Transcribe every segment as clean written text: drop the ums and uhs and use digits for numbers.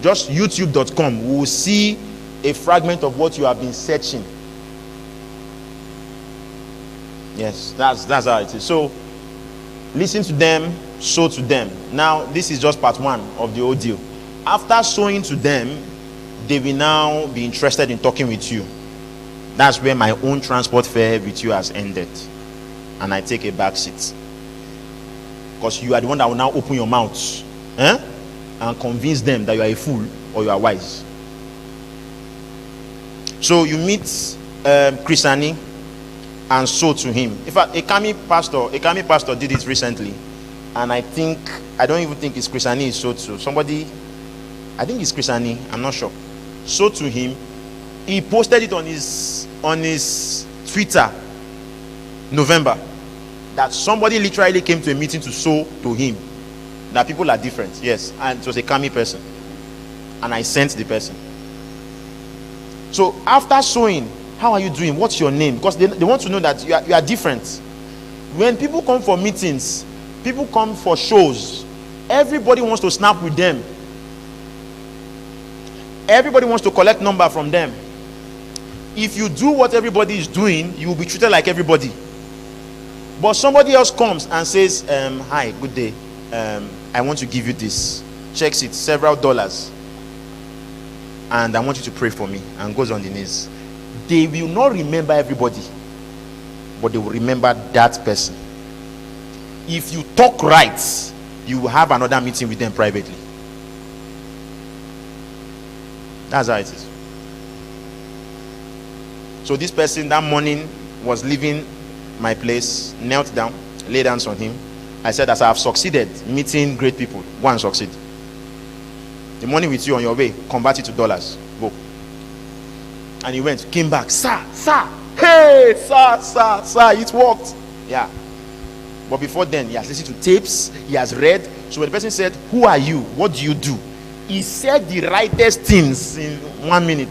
just youtube.com, we will see a fragment of what you have been searching. Yes, that's how it is. So listen to them, sow to them. Now this is just part one of the ordeal. After sowing to them, they will now be interested in talking with you. That's where my own transport fare with you has ended, and I take a back seat, because you are the one that will now open your mouth and convince them that you are a fool or you are wise. So you meet Chrisani and sow to him. In fact, a CAMI pastor did it recently, and I don't even think it's Chrisani is sowed to. Somebody, I think it's Chrisani, I'm not sure. Sow to him. He posted it on his Twitter, November, that somebody literally came to a meeting to sow to him. That people are different, yes, and it was a CAMI person, and I sent the person. So after sowing, how are you doing? What's your name? Because they want to know that you are different. When people come for meetings, people come for shows, everybody wants to snap with them. Everybody wants to collect number from them. If you do what everybody is doing, you will be treated like everybody. But somebody else comes and says, hi, good day, I want to give you this. Checks it, several dollars, and I want you to pray for me, and goes on the knees. They will not remember everybody, but they will remember that person. If you talk right, you will have another meeting with them privately. That's how it is. So this person that morning was leaving my place, knelt down, laid hands on him. I said, as I have succeeded meeting great people, go and succeed. The money with you on your way, convert it to dollars. Go. And he went, came back, sir, hey, sir, it worked. Yeah. But before then, he has listened to tapes, he has read. So when the person said, who are you? What do you do? He said the rightest things in 1 minute.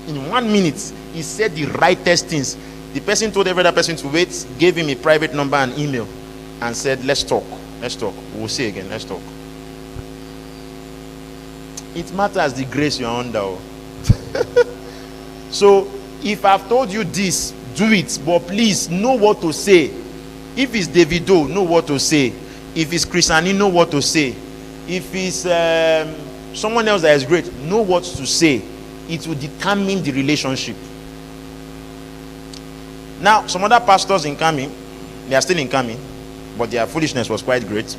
In 1 minute, he said the rightest things. The person told every other person to wait, gave him a private number and email, and said, let's talk. We'll see again, let's talk. It matters the grace you're under. So, if I've told you this, do it. But please, know what to say. If it's Davido, know what to say. If it's Chrisani, know what to say. If it's someone else that is great, know what to say. It will determine the relationship. Now, some other pastors in CAMI, they are still in CAMI, but their foolishness was quite great.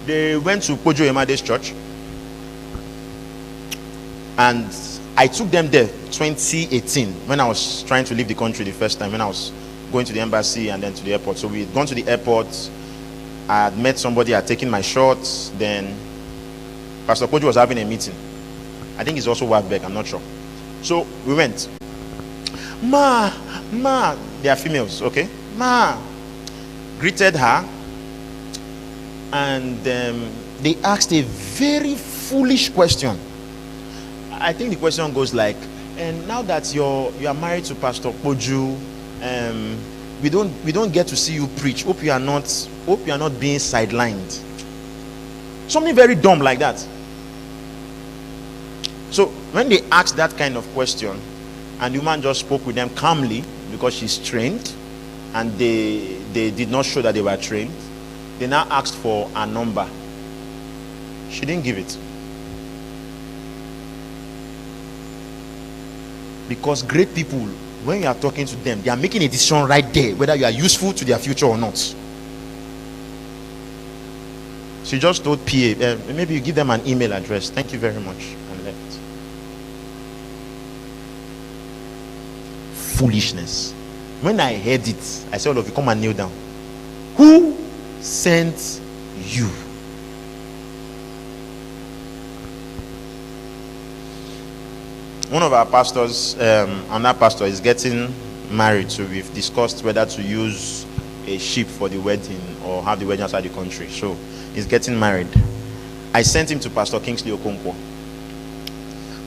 They went to Kojo Emade's church, and I took them there 2018 when I was trying to leave the country the first time, when I was going to the embassy and then to the airport. So we had gone to the airport. I had met somebody, I had taken my shots. Then Pastor Kojo was having a meeting. I think he's also Wabek, I'm not sure. So we went. Ma, they are females, okay? Ma greeted her, and they asked a very foolish question. I think the question goes like, and now that you are married to Pastor Kojo, we don't get to see you preach. Hope you are not being sidelined. Something very dumb like that. So when they asked that kind of question, and the woman just spoke with them calmly because she's trained, and they did not show that they were trained, they now asked for a number. She didn't give it. Because great people, when you are talking to them, they are making a decision right there whether you are useful to their future or not. She just told PA, maybe you give them an email address. Thank you very much. And left. Foolishness. When I heard it, I said, all of you, come and kneel down. Who sent you? One of our pastors, another pastor, is getting married, so we've discussed whether to use a ship for the wedding or have the wedding outside the country. So he's getting married. I sent him to Pastor Kingsley Okonkwo.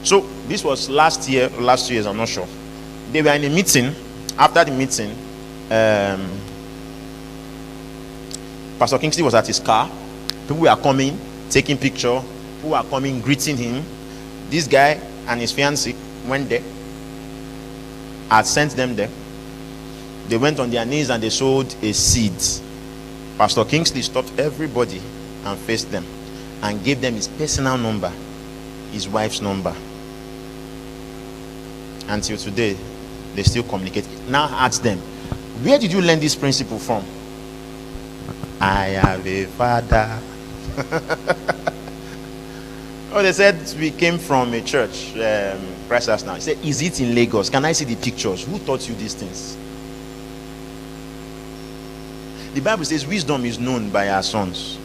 So this was last year, last 2 years, I'm not sure. They were in a meeting. After the meeting, Pastor Kingsley was at his car. People were coming, taking picture. People People were coming, greeting him. This guy and his fiancée went there. I had sent them there. They went on their knees and they sowed a seed. Pastor Kingsley stopped everybody and faced them and gave them his personal number, his wife's number. Until today, they still communicate. Now ask them, where did you learn this principle from? I have a father. Oh, they said we came from a church, Christ House now. He said, is it in Lagos? Can I see the pictures? Who taught you these things? The Bible says wisdom is known by our sons.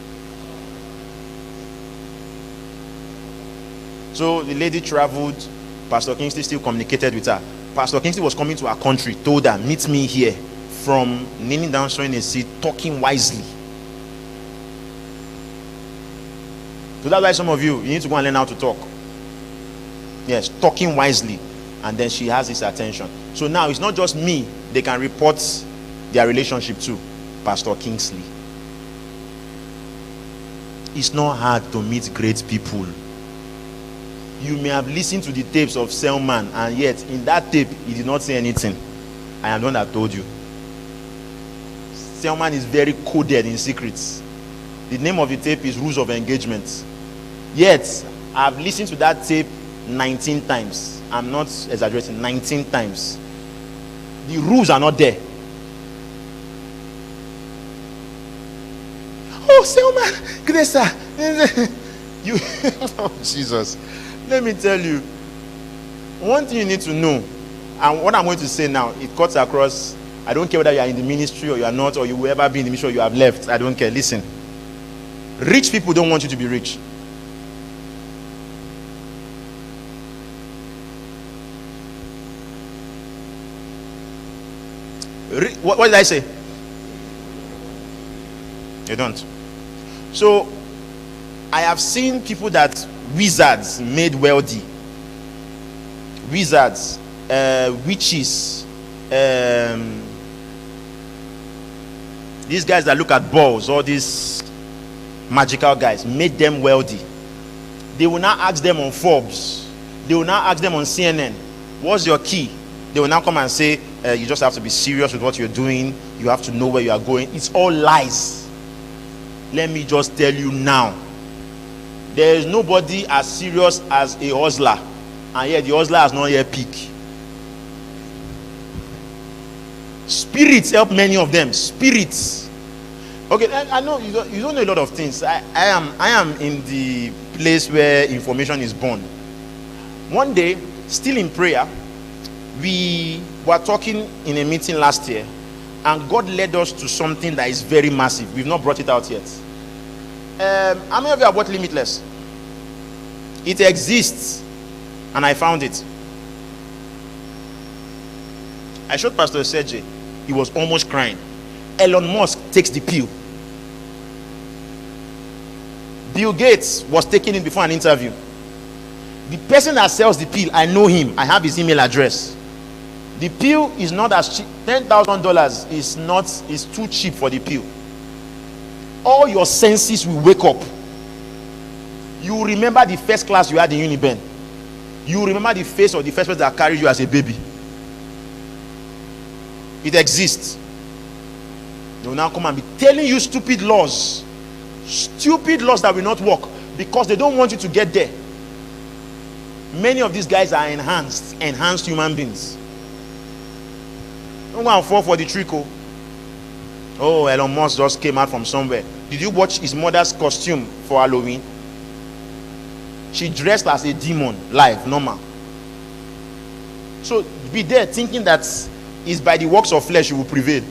So the lady traveled. Pastor Kingsley still communicated with her. Pastor Kingsley was coming to our country, told her, meet me here. From kneeling down, sowing a seed, talking wisely. So that's why some of you need to go and learn how to talk. Yes, talking wisely. And then she has his attention. So now it's not just me they can report their relationship to. Pastor Kingsley. It's not hard to meet great people. You may have listened to the tapes of Selman, and yet in that tape he did not say anything. I am the one that told you. Selman is very coded in secrets. The name of the tape is Rules of Engagement. Yet I've listened to that tape 19 times. I'm not exaggerating, 19 times. The rules are not there. Oh, Selman, Grace, you, oh, Jesus. Let me tell you, one thing you need to know, and what I'm going to say now, it cuts across. I don't care whether you are in the ministry or you are not, or you will ever be in the ministry or you have left. I don't care. Listen, rich people don't want you to be rich. What did I say? They don't. So I have seen people that wizards made wealthy. Wizards, witches, these guys that look at balls, all these magical guys, made them wealthy. They will now ask them on Forbes. They will now ask them on CNN, what's your key? They will now come and say, you just have to be serious with what you're doing. You have to know where you are going. It's all lies. Let me just tell you now. There is nobody as serious as a hustler. And yet the hustler has not yet peaked. Spirits help many of them. Spirits. Okay, I know you don't know a lot of things. I am in the place where information is born. One day, still in prayer, we were talking in a meeting last year, and God led us to something that is very massive. We've not brought it out yet. How many of you have bought Limitless? It exists, and I found it. I showed Pastor Serge. He was almost crying. Elon Musk takes the pill. Bill Gates was taking it before an interview. The person that sells the pill, I know him. I have his email address. The pill is not as cheap. $10,000 is too cheap for the pill. All your senses will wake up. You will remember the first class you had in Uniben. You will remember the face of the first person that carried you as a baby. It exists. They will now come and be telling you stupid laws. Stupid laws that will not work because they don't want you to get there. Many of these guys are enhanced human beings. Don't go and fall for the trick. Oh, Elon Musk just came out from somewhere. Did you watch his mother's costume for Halloween? She dressed as a demon, live, normal. So be there thinking that it's by the works of flesh you will prevail.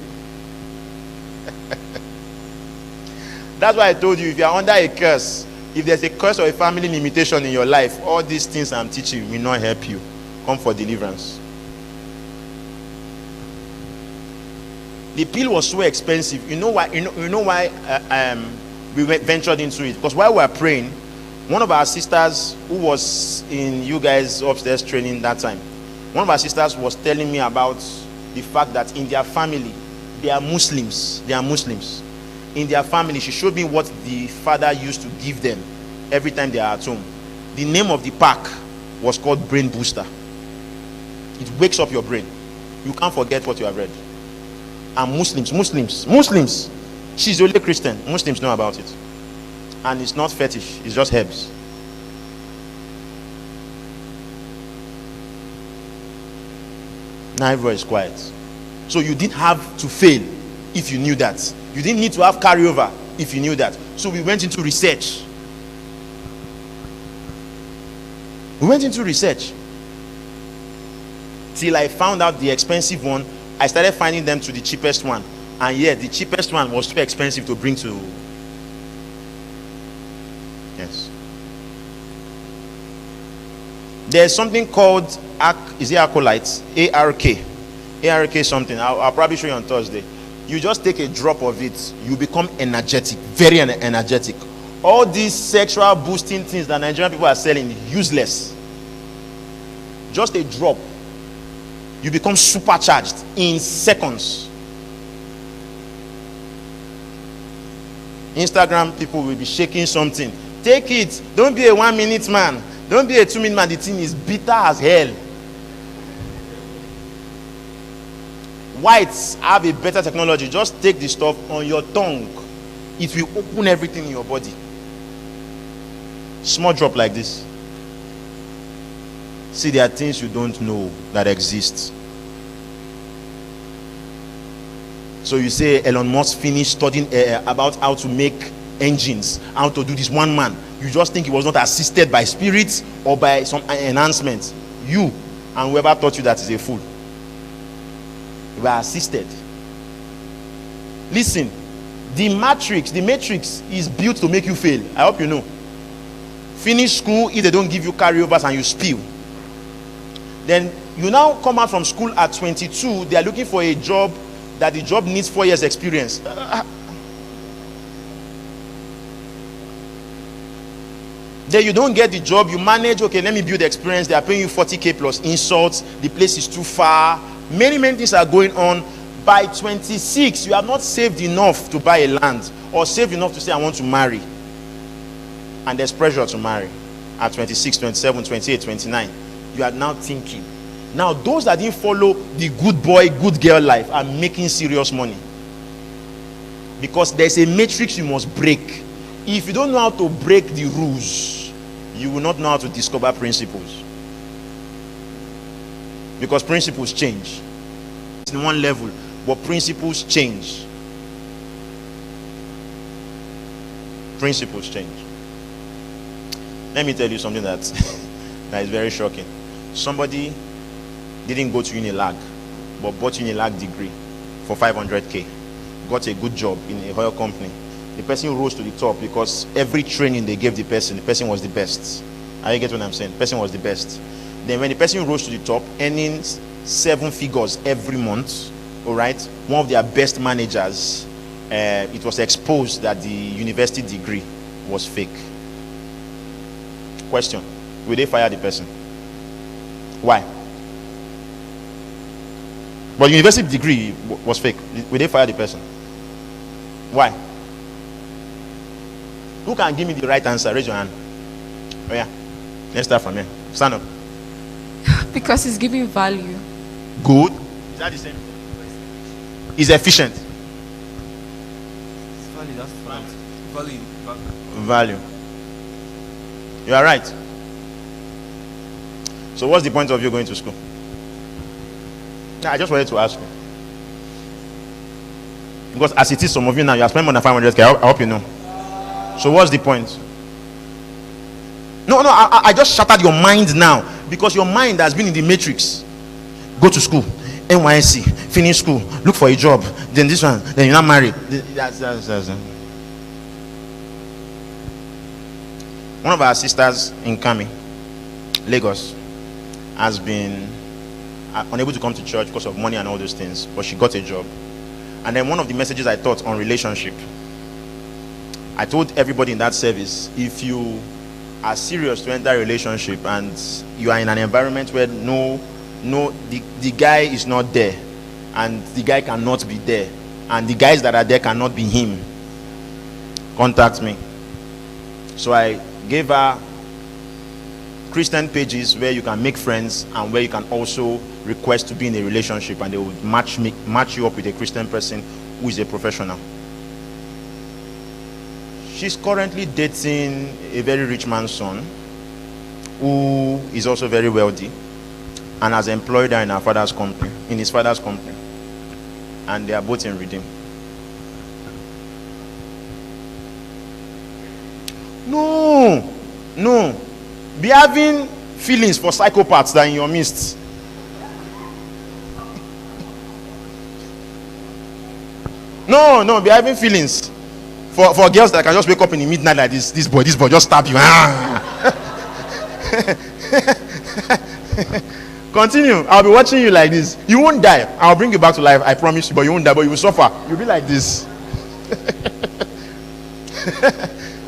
That's why I told you, if you are under a curse, if there's a curse or a family limitation in your life, all these things I'm teaching will not help you. Come for deliverance. The pill was so expensive. You know why? You know why we ventured into it? Because while we were praying, one of our sisters who was in you guys upstairs training that time, one of our sisters was telling me about the fact that in their family, they are Muslims. They are Muslims. In their family, she showed me what the father used to give them every time they are at home. The name of the pack was called Brain Booster. It wakes up your brain. You can't forget what you have read. And Muslims, she's the only Christian. Muslims know about it. And it's not fetish, it's just herbs. Now everybody is quiet. So you didn't have to fail if you knew that. You didn't need to have carryover if you knew that. So we went into research. Till I found out the expensive one. I started finding them to the cheapest one. And yet the cheapest one was too expensive to bring to. Yes. There's something called is it acolytes? ARK something. I'll probably show you on Thursday. You just take a drop of it, you become energetic, very energetic. All these sexual boosting things that Nigerian people are selling, useless. Just a drop, you become supercharged in seconds. Instagram people will be shaking something. Take it. Don't be a 1 minute man. Don't be a 2 minute man. The thing is bitter as hell. Whites have a better technology. Just take the stuff on your tongue. It will open everything in your body. Small drop like this. See, there are things you don't know that exist. So you say Elon Musk finished studying about how to make engines, how to do this, one man. You just think he was not assisted by spirits or by some enhancement. You and whoever taught you that is a fool. You were assisted. Listen, the matrix is built to make you fail. I hope you know. Finish school, if they don't give you carryovers and you spill, then you now come out from school at 22. They are looking for a job that the job needs 4 years experience. Then you don't get the job. You manage, okay, let me build experience. They are paying you 40K plus insults. The place is too far. Many things are going on. By 26, you have not saved enough to buy a land or saved enough to say I want to marry. And there's pressure to marry at 26, 27, 28, 29. You are now thinking. Now those that didn't follow the good boy, good girl life are making serious money. Because there's a matrix you must break. If you don't know how to break the rules, you will not know how to discover principles. Because principles change. It's in one level, but principles change. Principles change. Let me tell you something that is very shocking. Somebody didn't go to Unilag, but bought Unilag degree for 500K. Got a good job in a oil company. The person rose to the top because every training they gave the person was the best. Are you get what I'm saying? The person was the best. Then when the person rose to the top, earning 7 figures every month, all right, one of their best managers, it was exposed that the university degree was fake. Question: will they fire the person? Why? But university degree was fake. Will they fire the person? Why? Who can give me the right answer? Raise your hand. Oh yeah. Let's start from here. Stand up. Because it's giving value. Good. Is that the same? Is efficient. Value, that's value. Value. You are right. So what's the point of you going to school? I just wanted to ask you. Because as it is, some of you now, you are spending more than 500K. I hope you know. So what's the point? No, I just shattered your mind now. Because your mind has been in the matrix. Go to school, NYSC, finish school, look for a job, then this one, then you're not married. That's. One of our sisters in CAMI, Lagos, has been unable to come to church because of money and all those things, but she got a job. And then one of the messages I taught on relationship, I told everybody in that service, if you are serious to enter a relationship and you are in an environment where the guy is not there and the guy cannot be there and the guys that are there cannot be him, contact me. So I Gave her Christian pages where you can make friends and where you can also request to be in a relationship, and they would match you up with a Christian person who is a professional. She's currently dating a very rich man's son who is also very wealthy and has employed her in his father's company, and they are both in Redeem. No, be having feelings for psychopaths that are in your midst. No, be having feelings for girls that can just wake up in the midnight like this boy just stab you. Continue. I'll be watching you like this. You won't die. I'll bring you back to life, I promise you, but you won't die, but you will suffer. You'll be like this.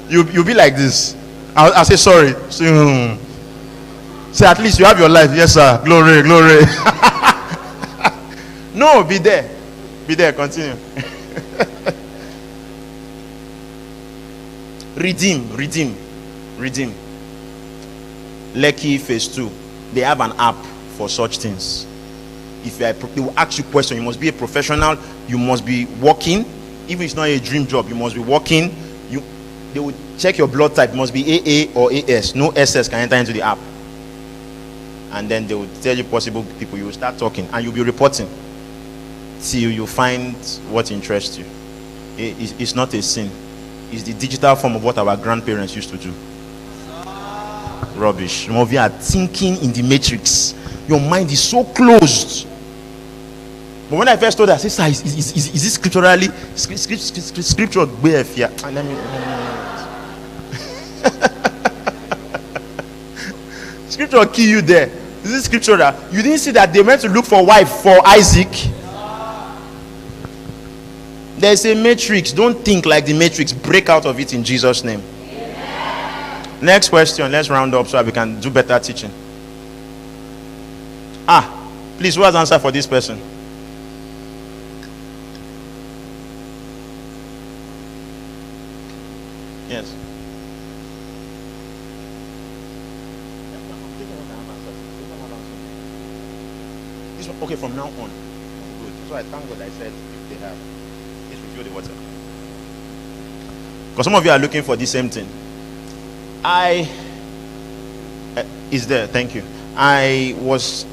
You'll be like this. I'll say sorry. Say at least you have your life. Yes, sir. Glory. No, be there. Continue. Redeem. Lekki phase 2. They have an app for such things. They will ask you questions. You must be a professional. You must be working. Even if it's not a dream job, you must be working. They will check your blood type. It must be AA or AS. No SS can enter into the app. And then they will tell you possible people. You will start talking and you'll be reporting till you find what interests you. It's not a sin. It's the digital form of what our grandparents used to do. Rubbish. Some of you are thinking in the matrix. Your mind is so closed. But when I first told her, I said, sir, is this scripturally scripture? Let me Scripture kill you there. Is this scripture that you didn't see that they went to look for wife for Isaac? There's a matrix. Don't think like the matrix. Break out of it in Jesus' name. Amen. Next question. Let's round up so that we can do better teaching. Please, who has answer for this person? Yes. This one, okay, from now on. Good. So I thank God I said if they have. Please refill the water. Because some of you are looking for the same thing. Is there? Thank you. I was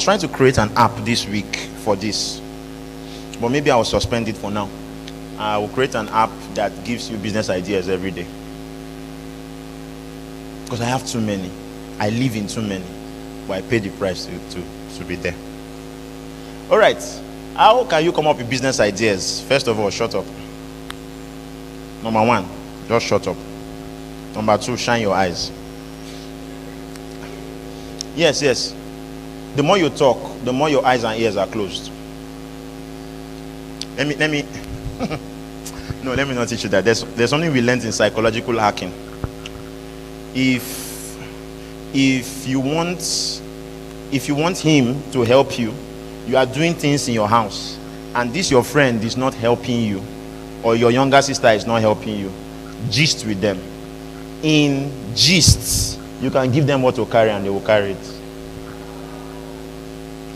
trying to create an app this week for this, but maybe I will suspend it for now. I will create an app that gives you business ideas every day, because I have too many. I live in too many, but I pay the price to be there. All right. How can you come up with business ideas? First of all, shut up. Number 1, just shut up. Number 2, shine your eyes. Yes. The more you talk, the more your eyes and ears are closed. Let me no, let me not teach you that. There's something we learned in psychological hacking. If you want him to help you, you are doing things in your house, and this your friend is not helping you, or your younger sister is not helping you, gist with them. In gists, you can give them what to carry and they will carry it.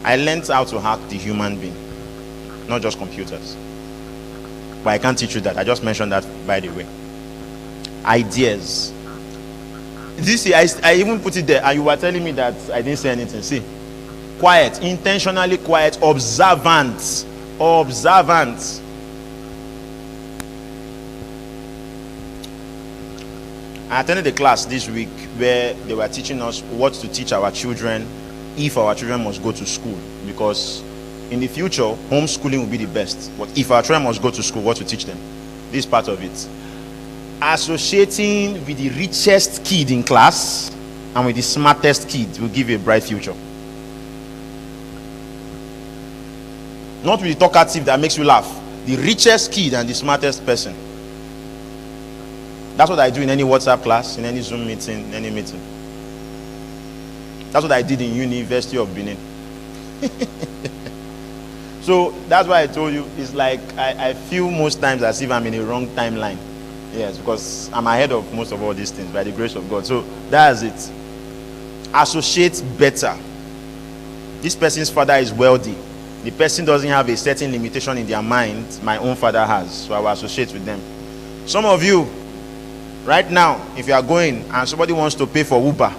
I learned how to hack the human being, not just computers. But I can't teach you that. I just mentioned that by the way. Ideas. See, I even put it there, and you were telling me that I didn't say anything. See, quiet, intentionally quiet, observant. I attended a class this week where they were teaching us what to teach our children if our children must go to school, because in the future homeschooling will be the best. But if our children must go to school, what to teach them? This part of it. Associating with the richest kid in class and with the smartest kid will give you a bright future. Not with the talkative that makes you laugh. The richest kid and the smartest person. That's what I do in any WhatsApp class, in any Zoom meeting, any meeting. That's what I did in University of Benin. So that's why I told you, it's like I feel most times as if I'm in a wrong timeline. Yes, because I'm ahead of most of all these things by the grace of God. So that's it. Associate better. This person's father is wealthy. The person doesn't have a certain limitation in their mind my own father has, so I will associate with them. Some of you right now, if you are going and somebody wants to pay for Uber,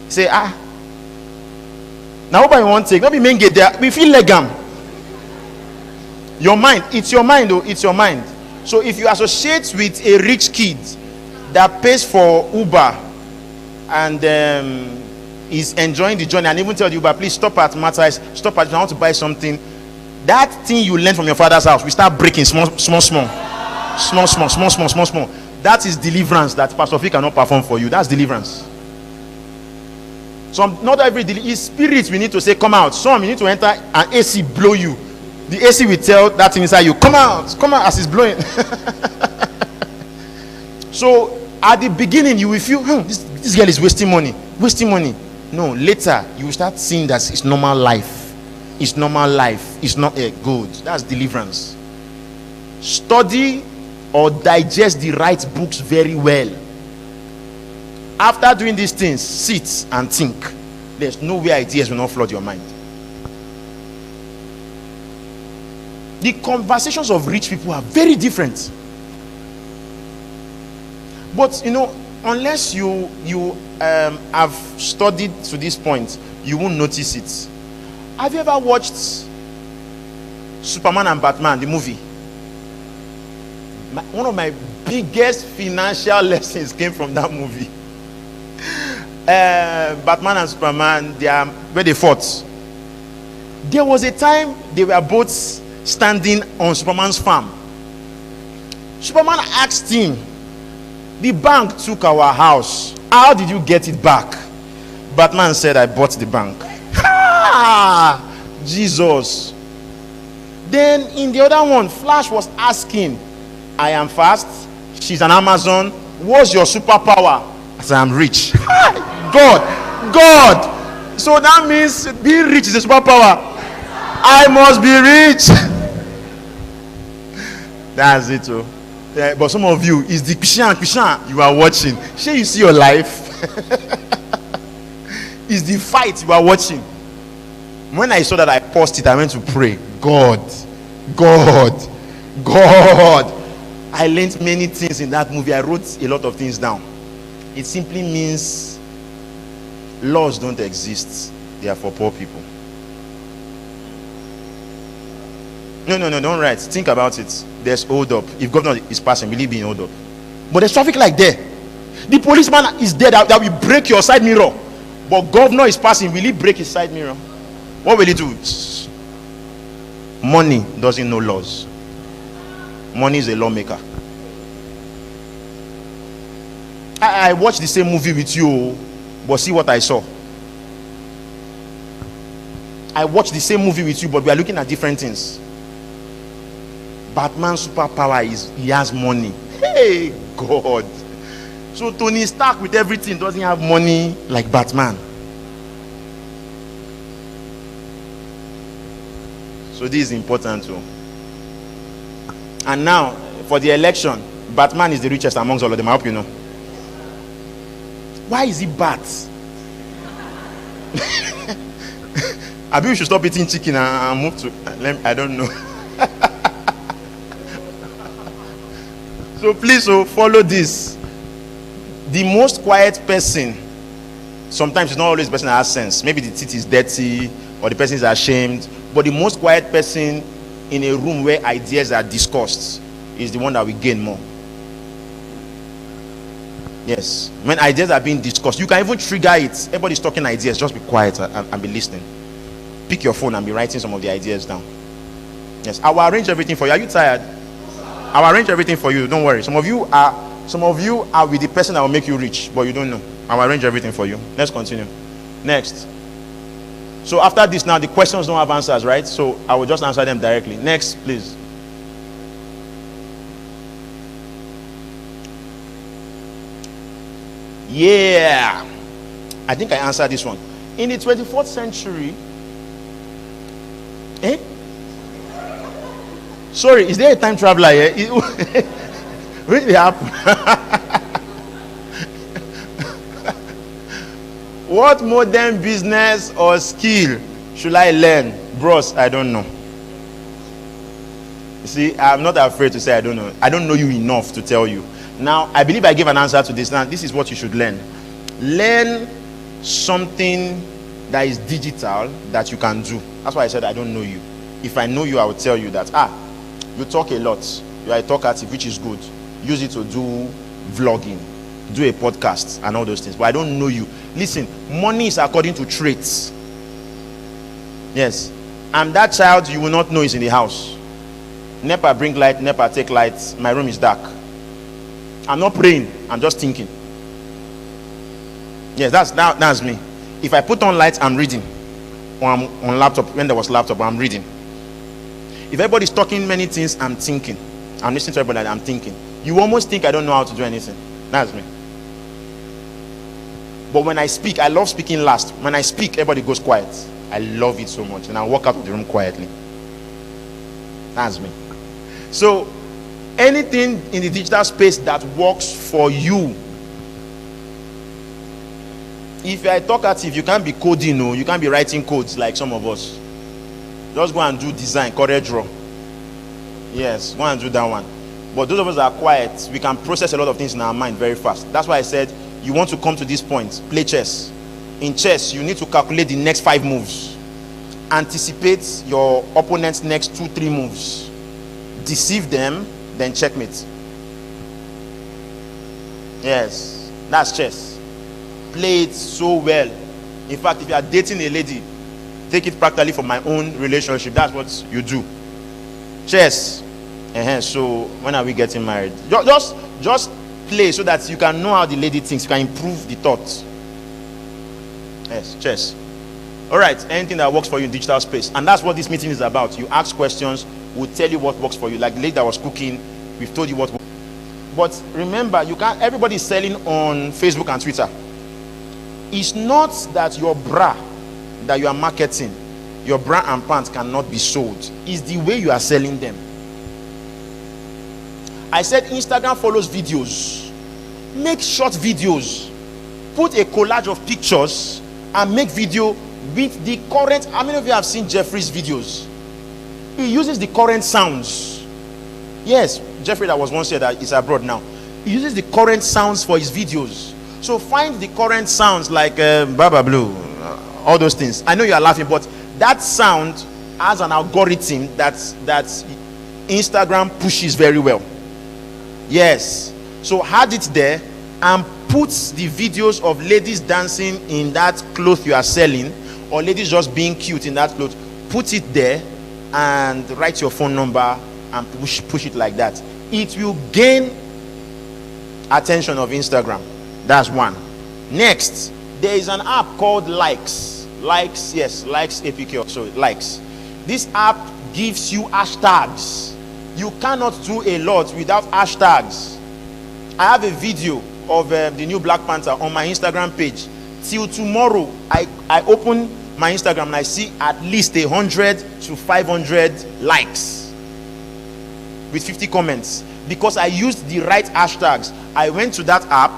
say, now Uber you want to take, not be main gate there, we feel legam. Your mind, it's your mind though, it's your mind. So if you associate with a rich kid that pays for Uber and is enjoying the journey and even tell you, but please stop at Matthias, stop at, I want to buy something, that thing you learn from your father's house, we start breaking small. That is deliverance that Pastor Fee cannot perform for you. That's deliverance. Some, not every is spirit we need to say come out. Some you need to enter and AC blow you. The AC will tell that thing inside you, come out as it's blowing. So at the beginning you will feel, this girl is wasting money. No, later you will start seeing that it's normal life. It's normal life. It's not good. That's deliverance. Study or digest the right books very well. After doing these things, sit and think. There's no way ideas will not flood your mind. The conversations of rich people are very different. But unless you have studied to this point, you won't notice it. Have you ever watched Superman and Batman, the movie? One of my biggest financial lessons came from that movie. Batman and Superman, where they fought. There was a time they were both standing on Superman's farm. Superman asked him, the bank took our house. How did you get it back? Batman said, I bought the bank. Jesus. Then in the other one, Flash was asking, I am fast, she's an Amazon, what's your superpower? I said, I'm rich. God. So that means being rich is a superpower. I must be rich. That's it. But some of you, is the Kishan you are watching. Sure, you see your life. Is the fight you are watching. When I saw that, I paused it. I went to pray. God. I learned many things in that movie. I wrote a lot of things down. It simply means laws don't exist. They are for poor people. No, don't write. Think about it. There's hold up. If governor is passing, will he be in hold up? But there's traffic like there. The policeman is there that will break your side mirror. But governor is passing, will he break his side mirror? What will he do? Money doesn't know laws. Money is a lawmaker. I watched the same movie with you, but see what I saw. I watched the same movie with you, but we are looking at different things. Batman's superpower is he has money. Hey, God. So Tony Stark with everything doesn't have money like Batman. So this is important too. And now, for the election, Batman is the richest amongst all of them. I hope you know. Why is he Bat? I think we should stop eating chicken and move to... I don't know. So please follow this. The most quiet person, sometimes it's not always the person that has sense. Maybe the teeth is dirty or the person is ashamed. But the most quiet person in a room where ideas are discussed is the one that will gain more. Yes. When ideas are being discussed, you can even trigger it. Everybody's talking ideas. Just be quiet and be listening. Pick your phone and be writing some of the ideas down. Yes. I will arrange everything for you. Are you tired? I will arrange everything for you. Don't worry. Some of you are with the person that will make you rich, but you don't know. I will arrange everything for you. Let's continue. Next. So after this now, the questions don't have answers, right? So I will just answer them directly. Next, please. Yeah. I think I answered this one. In the 24th century, Sorry, is there a time traveler here? Really happen. What modern business or skill should I learn? Bros, I don't know. You see, I'm not afraid to say I don't know. I don't know you enough to tell you. Now, I believe I gave an answer to this. Now, this is what you should learn. Learn something that is digital that you can do. That's why I said I don't know you. If I know you, I will tell you that, you talk a lot. You are a talkative, which is good. Use it to do vlogging, do a podcast, and all those things. But I don't know you. Listen, money is according to traits. Yes. And that child you will not know is in the house. NEPA bring light, NEPA take light. My room is dark. I'm not praying. I'm just thinking. Yes, that's me. If I put on lights, I'm reading. Or I'm on laptop. When there was laptop, I'm reading. If everybody's talking many things, I'm thinking. I'm listening to everybody, I'm thinking. You almost think I don't know how to do anything. That's me. But when I speak, I love speaking last. When I speak, everybody goes quiet. I love it so much. And I walk out of the room quietly. That's me. So, anything in the digital space that works for you. If you are talkative, you can't be coding, you can't be writing codes like some of us. Just go and do design, CorelDRAW. Yes, go and do that one. But those of us that are quiet, we can process a lot of things in our mind very fast. That's why I said, you want to come to this point, play chess. In chess, you need to calculate the next 5 moves. Anticipate your opponent's next 2-3 moves. Deceive them, then checkmate. Yes, that's chess. Play it so well. In fact, if you are dating a lady, take it practically from my own relationship. That's what you do. Chess. So when are we getting married? Just play so that you can know how the lady thinks. You can improve the thoughts. Yes, chess. All right, anything that works for you in digital space. And that's what this meeting is about. You ask questions, we'll tell you what works for you. Like the lady that was cooking, we've told you what works. But remember, you can't. Everybody's selling on Facebook and Twitter. It's not that your bra that you are marketing, your bra and pants cannot be sold. It's the way you are selling them. I said Instagram follows videos. Make short videos. Put a collage of pictures and make video with the current. How many of you have seen Jeffrey's videos? He uses the current sounds. Yes, Jeffrey that was once here that is abroad now. He uses the current sounds for his videos. So find the current sounds like Baba Blue, all those things. I know you are laughing, but that sound has an algorithm that Instagram pushes very well. Yes. So add it there and put the videos of ladies dancing in that cloth you are selling, or ladies just being cute in that cloth. Put it there and write your phone number and push it like that. It will gain attention of Instagram. That's one. Next, there is an app called Likes. Likes, yes, Likes APK. So Likes. This app gives you hashtags. You cannot do a lot without hashtags. I have a video of the new Black Panther on my Instagram page. Till tomorrow, I open my Instagram and I see at least 100 to 500 likes with 50 comments because I used the right hashtags. I went to that app,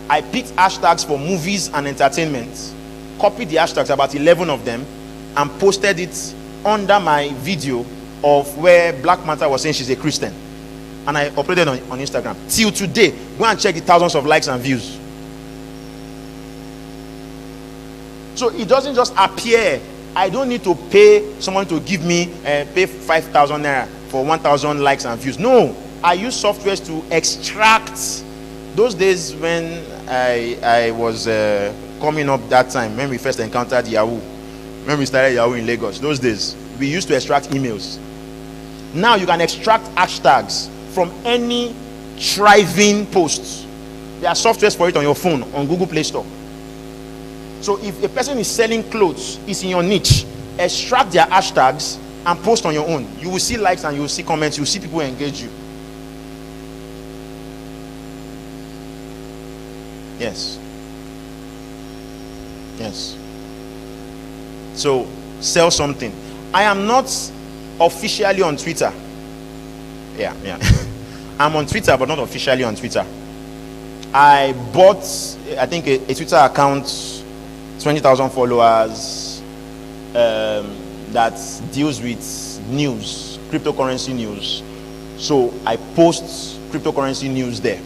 I picked hashtags for movies and entertainment, copied the hashtags, about 11 of them, and posted it under my video of where Black Panther was saying she's a Christian. And I uploaded on Instagram. Till today, go and check the thousands of likes and views. So it doesn't just appear. I don't need to pay someone to give me, pay 5,000 naira for 1,000 likes and views. No, I use softwares to extract. Those days when I was coming up that time, when we first encountered Yahoo, when we started Yahoo in Lagos, those days, we used to extract emails. Now you can extract hashtags from any thriving posts. There are softwares for it on your phone, on Google Play Store. So if a person is selling clothes, is in your niche, extract their hashtags and post on your own. You will see likes and you will see comments. You will see people engage you. Yes. Yes. So sell something. I am not officially on Twitter. Yeah. I'm on Twitter, but not officially on Twitter. I bought, I think, a Twitter account, 20,000 followers, that deals with news, cryptocurrency news. So I post cryptocurrency news there.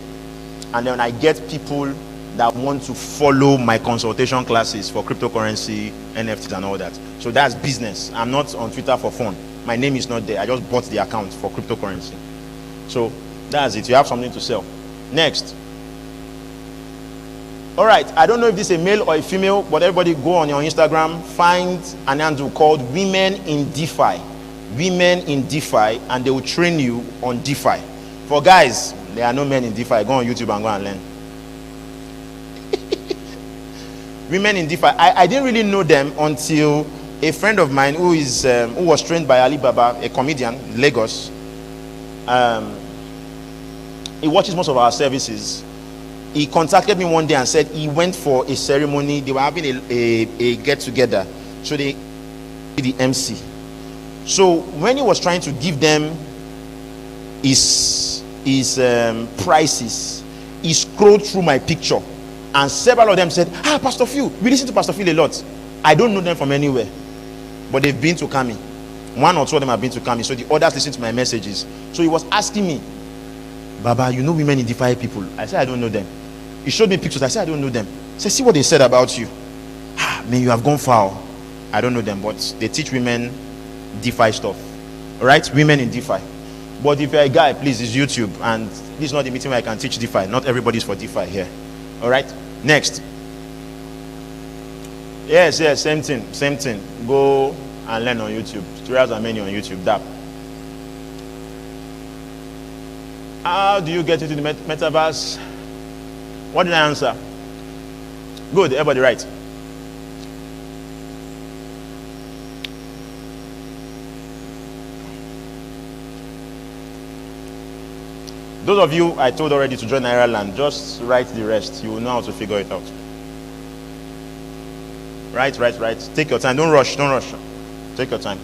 And then I get people that want to follow my consultation classes for cryptocurrency, NFTs and all that. So that's business. I'm not on Twitter for fun. My name is not there. I just bought the account for cryptocurrency. So that's it. You have something to sell. Next. All right. I don't know if this is a male or a female, but everybody go on your Instagram, find an handle called Women in DeFi. Women in DeFi, and they will train you on DeFi. For guys, there are no men in DeFi. Go on YouTube and go and learn. Women in DeFi. I didn't really know them until a friend of mine who was trained by Alibaba, a comedian, Lagos. He watches most of our services. He contacted me one day and said he went for a ceremony. They were having a get together, so they the MC. So when he was trying to give them his prices, he scrolled through my picture, and several of them said, Pastor Phil, we listen to Pastor Phil a lot. I don't know them from anywhere, but they've been to CAMI. One or two of them have been to CAMI, so the others listen to my messages. So he was asking me, Baba, you know Women in DeFi people? I said, I don't know them. He showed me pictures. I said, I don't know them. He said, see what they said about you. Man, you have gone far. I don't know them, but they teach women DeFi stuff. All right? Women in DeFi. But if you're a guy, please, it's YouTube. And this is not the meeting where I can teach DeFi. Not everybody's for DeFi here. All right? Next. Yes, same thing. Same thing. Go and learn on YouTube. Tutorials are many on YouTube. DAP. How do you get into the metaverse? What did I answer? Good, everybody right. Those of you I told already to join Ireland, just write the rest. You will know how to figure it out. Right. Take your time. Don't rush. Take your time.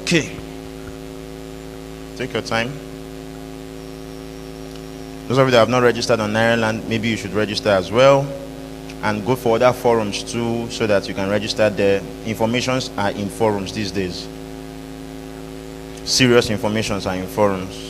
Okay. Take your time. Those of you that have not registered on Ireland, maybe you should register as well, and go for other forums too, so that you can register there. Informations are in forums these days. Serious informations are in forums.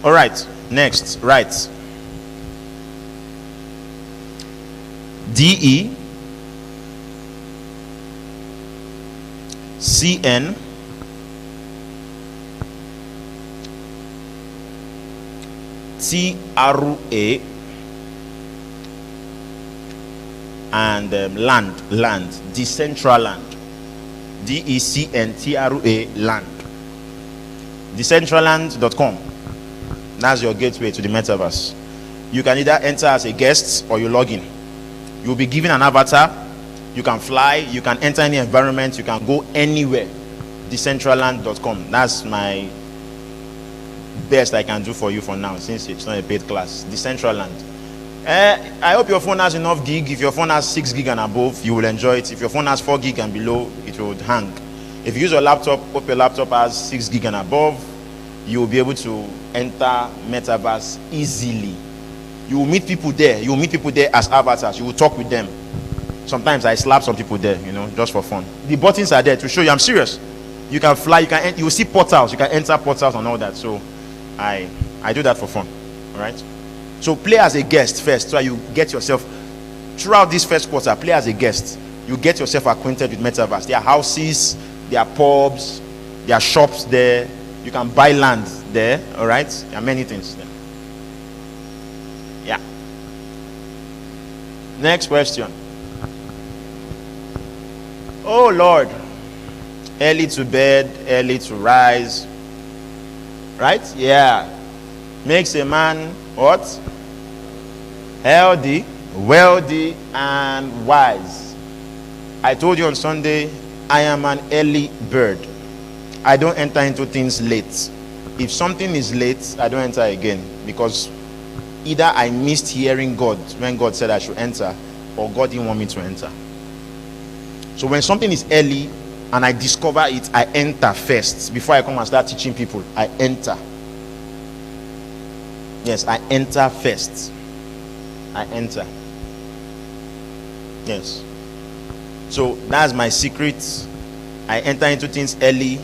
All right, next, right. DE CN TRA and land, Decentraland. DECNTRA land. Decentraland.com. That's your gateway to the metaverse. You can either enter as a guest or you log in. You'll be given an avatar. You can fly, you can enter any environment, you can go anywhere. Decentraland.com. That's my best I can do for you for now, since it's not a paid class. Decentraland. I hope your phone has enough gig. If your phone has 6 gig and above, you will enjoy it. If your phone has 4 gig and below, it will hang. If you use your laptop, hope your laptop has 6 gig and above, you will be able to enter metaverse easily. You will meet people there. You will meet people there as avatars. You will talk with them. Sometimes I slap some people there, just for fun. The buttons are there to show you I'm serious. You can fly, you will see portals, you can enter portals and all that. So I do that for fun. All right. So play as a guest first, so you get yourself throughout this first quarter. Play as a guest. You get yourself acquainted with metaverse. There are houses, there are pubs, there are shops there. You can buy land there. All right. There are many things there. Yeah. Next question. Oh Lord, early to bed, early to rise. Right? Yeah. Makes a man what? Healthy, wealthy, and wise. I told you on Sunday, I am an early bird. I don't enter into things late. If something is late, I don't enter again, because either I missed hearing God when God said I should enter, or God didn't want me to enter. So when something is early and I discover it, I enter first. Before I come and start teaching people, I enter. Yes, I enter first. I enter. Yes. So that's my secret. I enter into things early,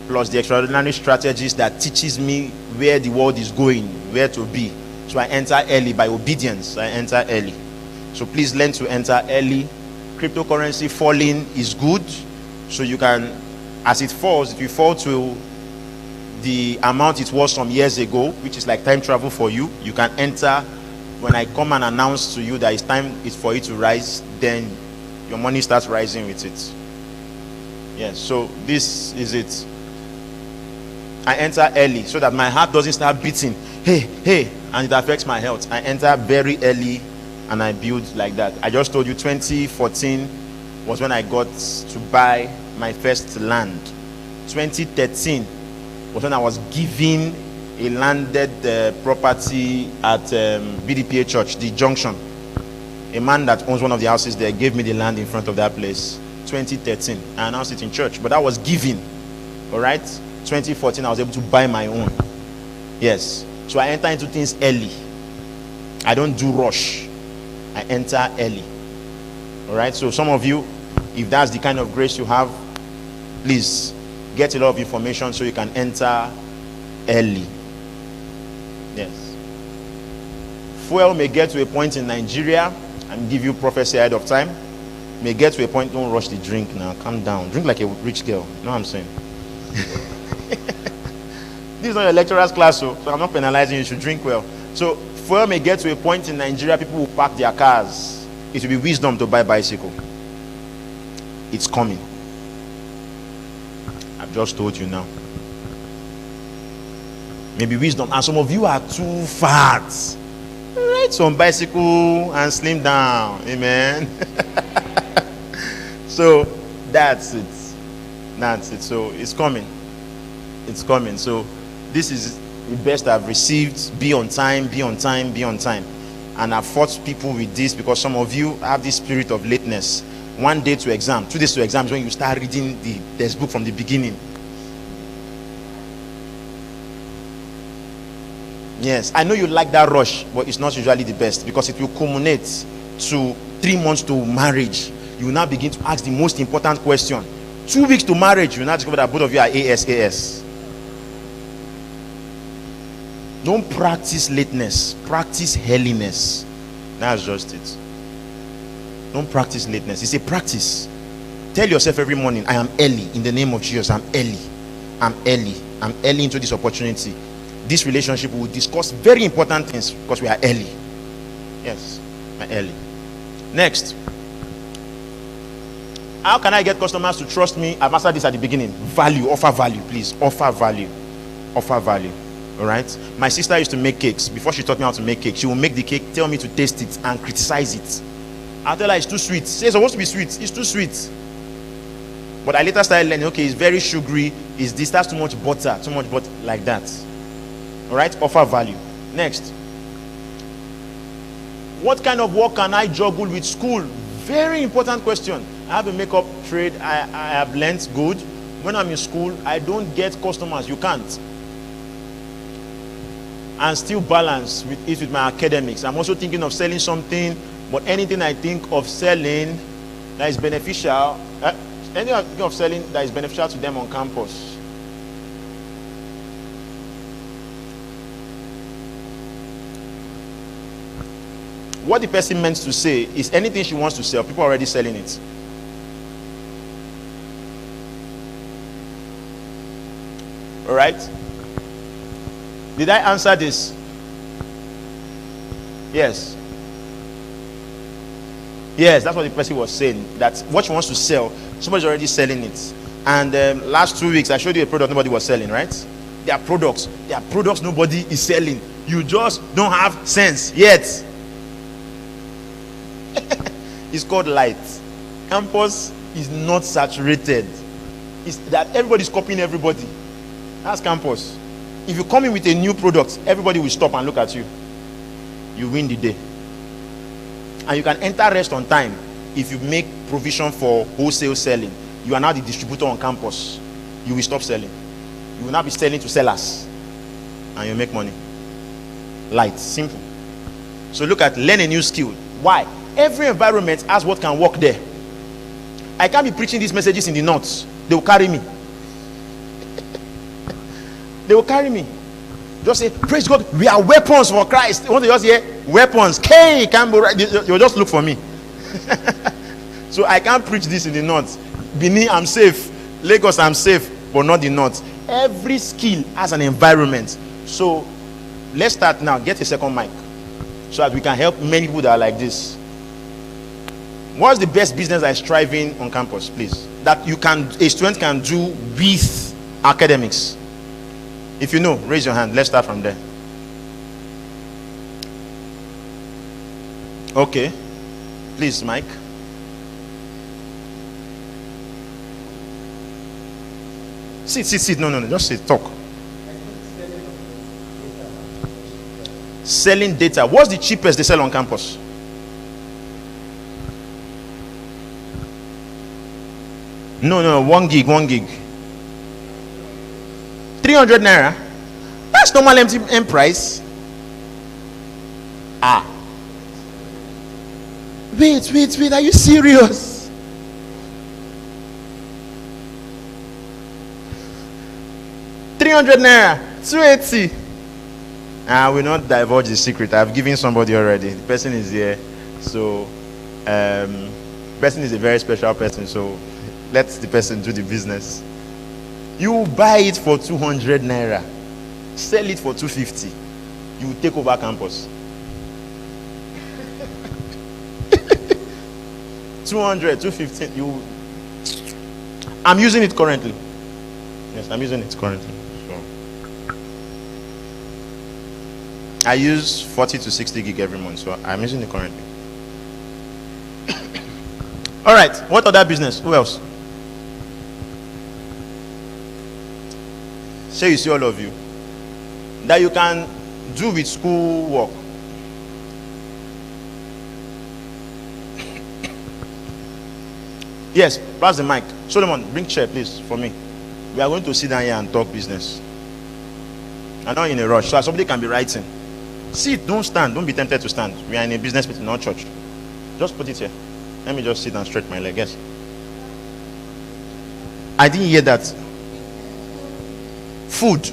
plus the extraordinary strategies that teaches me where the world is going, where to be. So I enter early by obedience. I enter early. So please learn to enter early. Cryptocurrency falling is good. So you can, as it falls, if you fall to the amount it was some years ago, which is like time travel for you, you can enter. When I come and announce to you that it's time for it to rise, then your money starts rising with it. Yes, so this is it. I enter early so that my heart doesn't start beating, hey, and it affects my health. I enter very early and I build like that. I just told you 2014 was when I got to buy my first land. 2013 was when I was given a landed property at BDPA Church, the Junction. A man that owns one of the houses there gave me the land in front of that place. 2013, I announced it in church, but that was given. All right. 2014, I was able to buy my own. Yes. So I enter into things early. I don't do rush. I enter early. All right. So some of you, if that's the kind of grace you have, please get a lot of information so you can enter early. Yes. Fuel may get to a point in Nigeria and give you prophecy ahead of time. May get to a point, don't rush the drink now. Calm down. Drink like a rich girl. You know what I'm saying? This is not your lecturer's class, so I'm not penalizing you. You should drink well. So fuel may get to a point in Nigeria, people will park their cars. It will be wisdom to buy bicycle. It's coming. I've just told you now. Maybe wisdom. And some of you are too fat. Ride some bicycle and slim down. Amen. So that's it. That's it. So it's coming. It's coming. So this is the best I've received. Be on time, be on time, be on time. And I've fought people with this because some of you have this spirit of lateness. 1 day to exam, 2 days to exam is when you start reading the textbook from the beginning. Yes, I know you like that rush, but it's not usually the best because it will culminate to 3 months to marriage. You will now begin to ask the most important question. 2 weeks to marriage, you will now discover that both of you are ASAS. Don't practice lateness, practice earliness. That's just it. Don't practice lateness. It's a practice. Tell yourself every morning, I am early in the name of Jesus. I'm early. I'm early. I'm early into this opportunity. This relationship, we will discuss very important things because we are early. Yes, we're early. Next. How can I get customers to trust me? I've answered this at the beginning. Value, offer value, please. Offer value. Offer value. All right. My sister used to make cakes. Before she taught me how to make cake, she will make the cake, tell me to taste it and criticize it. I'll tell her it's too sweet. Say it's supposed to be sweet. It's too sweet. But I later started learning, okay, it's very sugary. Is this, that's too much butter, like that. All right. Offer value. Next. What kind of work can I juggle with school? Very important question. I have a makeup trade. I have learned good, When I'm in school, I don't get customers. You can't. And still balance with my academics. I'm also thinking of selling something, but anything I think of selling that is beneficial, anything I think of selling that is beneficial to them on campus. What the person meant to say is anything she wants to sell, people are already selling it. All right? Did I answer this? Yes. Yes, that's what the person was saying. That what she wants to sell, somebody's already selling it. And last 2 weeks, I showed you a product nobody was selling, right? There are products nobody is selling. You just don't have sense yet. It's called light. Campus is not saturated. It's that everybody's copying everybody. That's campus. If you come in with a new product, everybody will stop and look at you. You win the day. And you can enter rest on time if you make provision for wholesale selling. You are now the distributor on campus. You will stop selling. You will now be selling to sellers. And you make money. Light. Simple. So look at learn a new skill. Why? Every environment has what can work there. I can't be preaching these messages in the north. They will carry me. They will carry me. Just say, praise God, we are weapons for Christ. You want to just hear weapons? K, you'll just look for me. So I can't preach this in the north. Benin, I'm safe. Lagos, I'm safe, but not the north. Every skill has an environment. So let's start now. Get a second mic so that we can help many people that are like this. What's the best business that is thriving on campus, please? That a student can do with academics. If you know, raise your hand. Let's start from there. Okay. Please, Mike. Sit. No. Just sit. Talk. Selling data. What's the cheapest they sell on campus? No. 1 gig. 300 naira. That's normal MTM price. Wait. Are you serious? ₦300, 280. I will not divulge the secret. I've given somebody already. The person is here. So, person is a very special person. So, let the person do the business. You buy it for 200 naira, sell it for 250. You will take over campus. 200, 250. I'm using it currently. Yes, I'm using it currently. So I use 40 to 60 gig every month, so I'm using it currently. All right. What other business? Who else? Say you see all of you that you can do with school work. Yes, pass the mic. Solomon, bring chair please for me. We are going to sit down here and talk business. I'm not in a rush, so somebody can be writing. Sit, don't stand. Don't be tempted to stand. We are in a business meeting, not church. Just put it here. Let me just sit and stretch my leg. Yes. I didn't hear that. Food.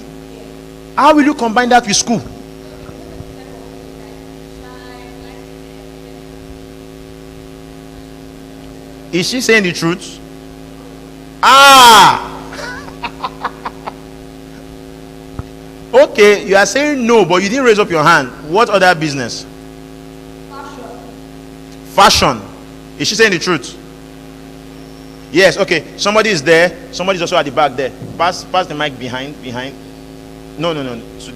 How will you combine that with school? Is she saying the truth? Okay, you are saying no, but you didn't raise up your hand. What other business? Fashion. Is she saying the truth? Yes, okay. Somebody is there. Somebody's also at the back there. Pass the mic behind. No. So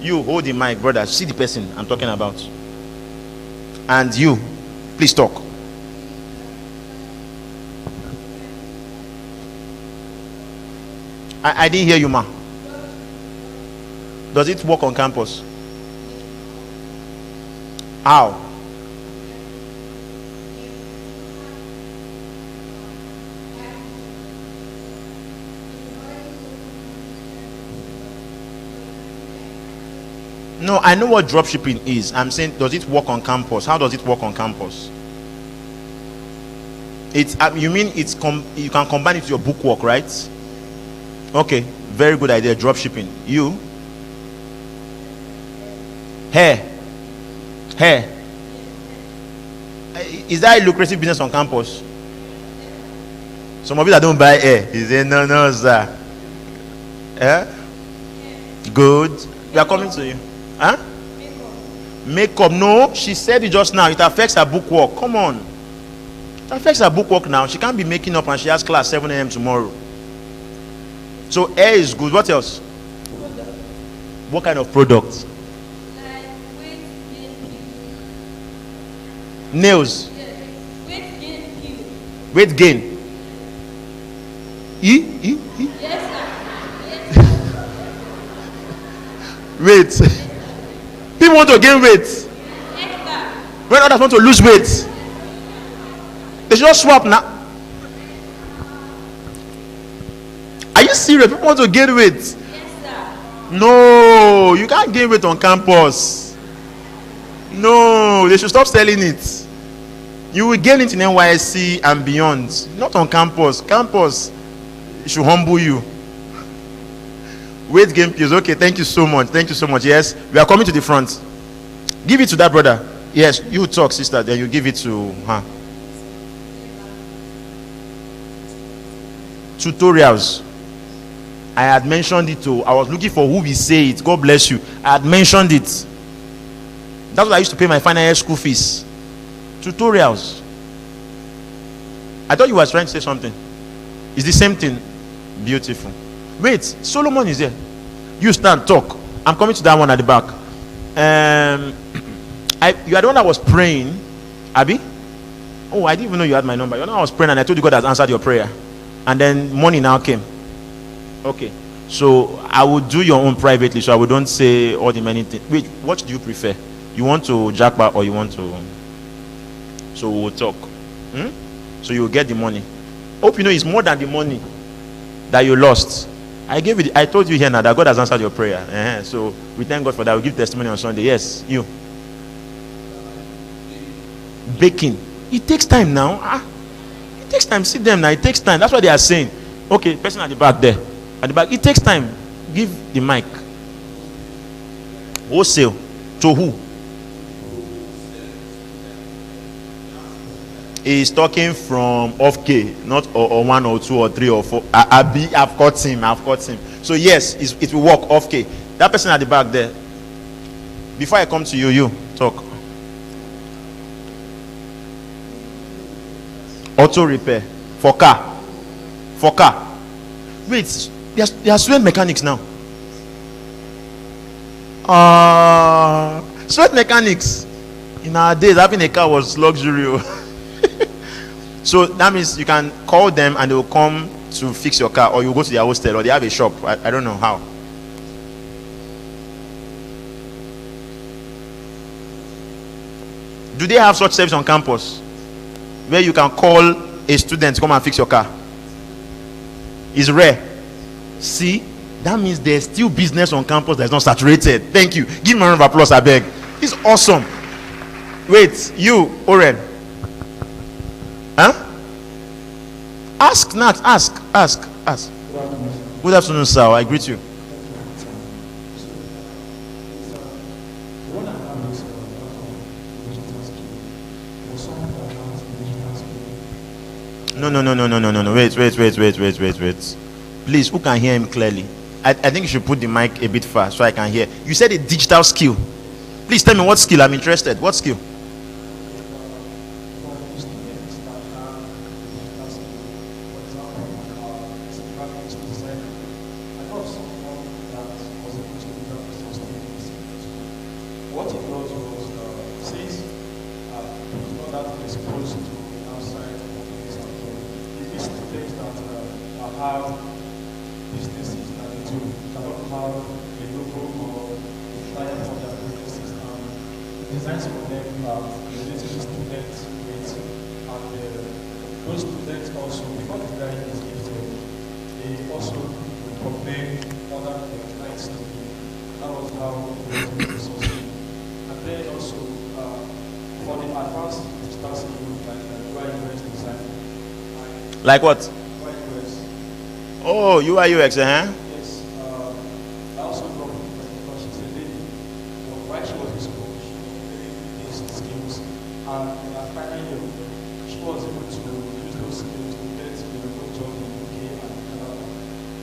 you hold the mic, brother. See the person I'm talking about. And you, please talk. I didn't hear you, ma. Does it work on campus? How? No, I know what dropshipping is. I'm saying, does it work on campus? How does it work on campus? It's you mean you can combine it with your book work, right? Okay, very good idea. Dropshipping. You? Hair. Is that a lucrative business on campus? Some of you that don't buy hair, you say no, sir. Good. We are coming to you. Huh? Makeup. No, she said it just now. It affects her book work. Come on. It affects her book work now. She can't be making up and she has class 7 a.m. tomorrow. So hair is good. What else? What kind of product? Nails. Weight gain. Yes, weight. People want to gain weight. When others want to lose weight, they should just swap now. Are you serious? People want to gain weight. Yes, sir. No, you can't gain weight on campus. No, they should stop selling it. You will gain it in NYSC and beyond, not on campus. Campus should humble you. Weight gain pills. Okay, thank you so much. Thank you so much. Yes, we are coming to the front. Give it to that brother. Yes, you talk, sister. Then you give it to her. Tutorials. I had mentioned it too. I was looking for who will say it. God bless you. I had mentioned it. That's what I used to pay my final year school fees. Tutorials. I thought you were trying to say something. It's the same thing. Beautiful. Wait, Solomon is there. You stand, talk. I'm coming to that one at the back. You are the one that was praying, Abby. Oh, I didn't even know you had my number. You know, I was praying and I told you God has answered your prayer. And then money now came. Okay. So I will do your own privately, so I don't say all the many things. Wait, what do you prefer? You want to jackpot or you want to? So we'll talk. So you will get the money. Hope you know it's more than the money that you lost. I told you here now that God has answered your prayer. So we thank God for that. We'll give testimony on Sunday. Yes, you. Baking. It takes time now. It takes time. See them now. It takes time. That's what they are saying. Okay, person at the back there. At the back. It takes time. Give the mic. Wholesale. To who? He's talking from off K, not or 1 or 2 or 3 or 4. I've caught him. So yes, it will work off K. That person at the back there. Before I come to you talk. Auto repair for car. Wait, they are student mechanics now. Student mechanics. In our days, having a car was luxury. So that means you can call them and they will come to fix your car, or you go to their hostel, or they have a shop. I don't know how. Do they have such service on campus where you can call a student to come and fix your car? It's rare. See, that means there's still business on campus that's not saturated. Thank you. Give me a round of applause, I beg. It's awesome. Wait, you, Oren. Huh? Ask, Nat. Ask. Good afternoon, sir. I greet you. No. Wait. Please, who can hear him clearly? I think you should put the mic a bit far so I can hear. You said a digital skill. Please tell me what skill. I'm interested. What skill? That was how it was resourceful. And then also, for the advanced digital skills like UI UX design. Like what? UI UX. Oh, UI UX, Yes. I also love it because she's a lady. But while she was in school, she was learning these skills. And in her final year, she was able to use those skills to get a remote job in UK and Canada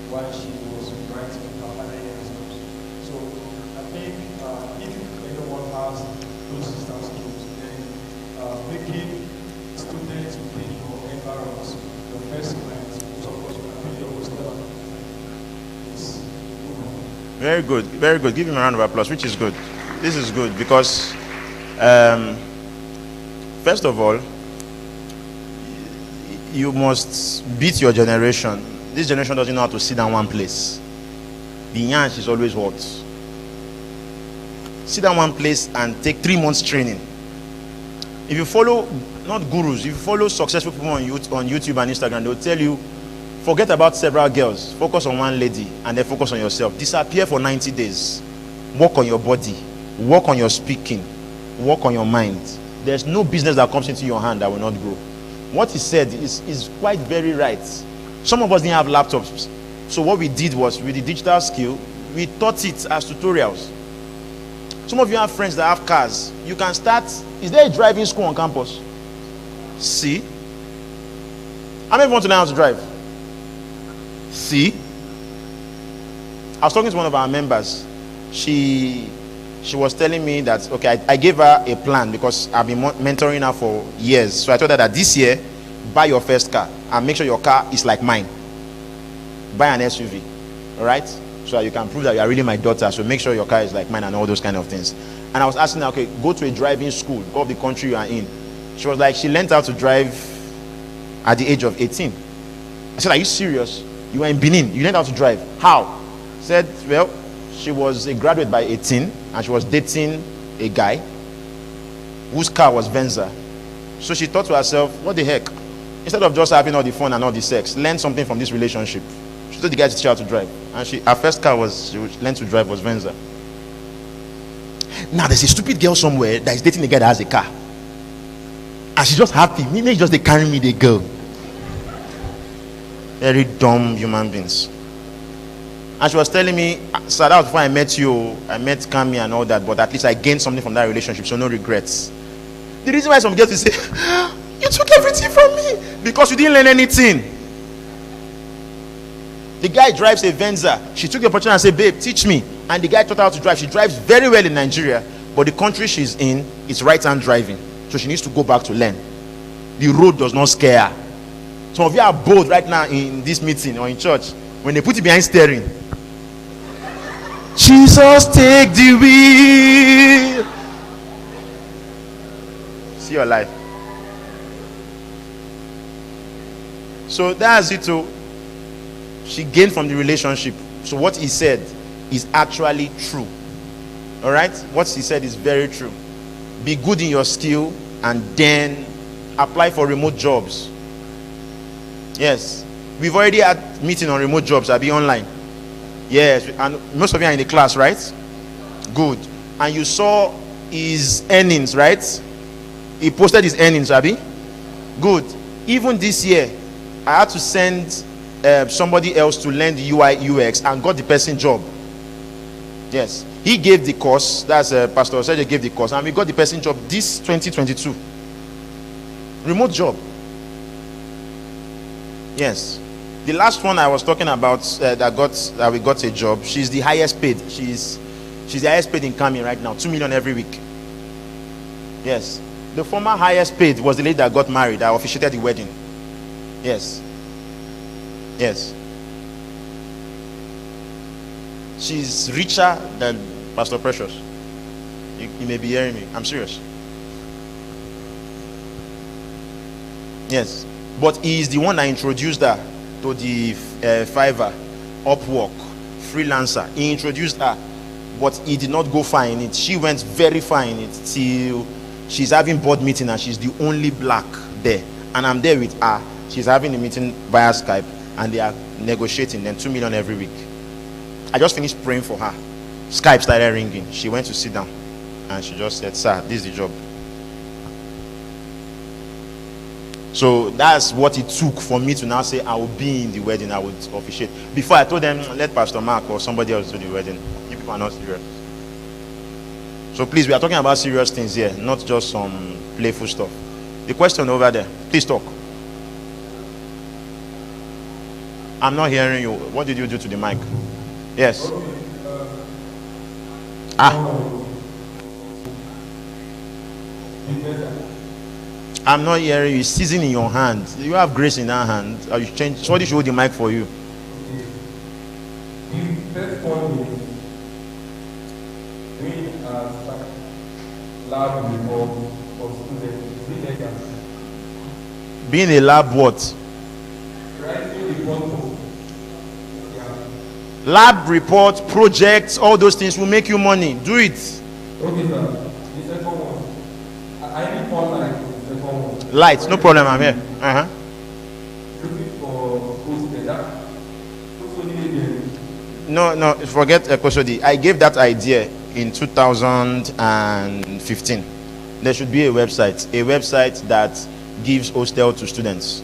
while she was writing her final year exams. So I think if anyone has those digital skills, then making students within your environment your first client, so of course you can be your host is good one. Very good, very good. Give him a round of applause, which is good. This is good because, first of all, you must beat your generation. This generation doesn't know how to sit down one place. The yansh is always what? Sit down one place and take 3 months training. If you follow, not gurus, if you follow successful people on YouTube and Instagram, they'll tell you, forget about several girls, focus on one lady, and then focus on yourself. Disappear for 90 days. Work on your body. Work on your speaking. Work on your mind. There's no business that comes into your hand that will not grow. What he said is quite very right. Some of us didn't have laptops. So what we did was, with the digital skill, we taught it as tutorials. Some of you have friends that have cars. You can start. Is there a driving school on campus? See? How many of you want to learn how to drive? See? I was talking to one of our members. She was telling me that, okay, I gave her a plan because I've been mentoring her for years. So I told her that this year, buy your first car and make sure your car is like mine. Buy an SUV. All right? So that you can prove that you are really my daughter. So make sure your car is like mine and all those kind of things. And I was asking her, okay, go to a driving school of the country you are in. She was like, she learned how to drive at the age of 18. I said, are you serious? You were in Benin. You learned how to drive. How? Said, well, she was a graduate by 18 and she was dating a guy whose car was Venza. So she thought to herself, what the heck? Instead of just having all the fun and all the sex, learn something from this relationship. She told the guy to teach her how to drive. And her first car she learned to drive was Venza. Now there's a stupid girl somewhere that is dating a guy that has a car. And she's just happy. Maybe just they carry me, they go. Very dumb human beings. And she was telling me, sir, that was before I met you. I met CAMI and all that, but at least I gained something from that relationship, so no regrets. The reason why some girls will say, you took everything from me because you didn't learn anything. The guy drives a Venza. She took the opportunity and said, babe, teach me. And the guy taught her how to drive. She drives very well in Nigeria, but the country she's in is right-hand driving. So she needs to go back to learn. The road does not scare her. Some of you are bold right now in this meeting or in church. When they put you behind steering, Jesus, take the wheel. See your life. So that's it too. She gained from the relationship. So what he said is actually true. All right? What he said is very true. Be good in your skill and then apply for remote jobs. Yes. We've already had meeting on remote jobs. I'll be online. Yes. And most of you are in the class, right? Good. And you saw his earnings, right? He posted his earnings, Abi. Good. Even this year, I had to send somebody else to learn the UI UX and got the person job. Yes, he gave the course. That's Pastor Sergio gave the course, and we got the person job this 2022. Remote job. Yes, the last one I was talking about that we got a job. She's the highest paid. She's the highest paid in CAMI right now. 2 million every week. Yes, the former highest paid was the lady that got married. I officiated the wedding. Yes. Yes. She's richer than Pastor Precious. You may be hearing me. I'm serious. Yes. But he is the one that introduced her to the Fiverr, Upwork, freelancer. He introduced her, but he did not go far in it. She went very far in it till she's having board meeting and she's the only black there. And I'm there with her. She's having a meeting via Skype and they are negotiating then 2 million every week. I just finished praying for her. Skype started ringing. She went to sit down and she just said, "Sir, this is the job." So that's what it took for me to now say I will be in the wedding, I would officiate. Before I told them, let Pastor Mark or somebody else do the wedding. You people are not serious. So please, we are talking about serious things here, not just some playful stuff. The question over there, please talk. I'm not hearing you. What did you do to the mic? Yes. I'm not hearing you. It's season in your hand. You have grace in that hand. Or you change. Somebody should hold the mic for you. The first one is doing lab report for students. Being a lab what? Writing report. Lab report, projects, all those things will make you money. Do it. Okay, sir. The second one. I need one light. The second one. Light, no problem. I'm here. Looking for hosted. No, forget Ekosodi. I gave that idea in 2015. There should be a website that gives hostel to students.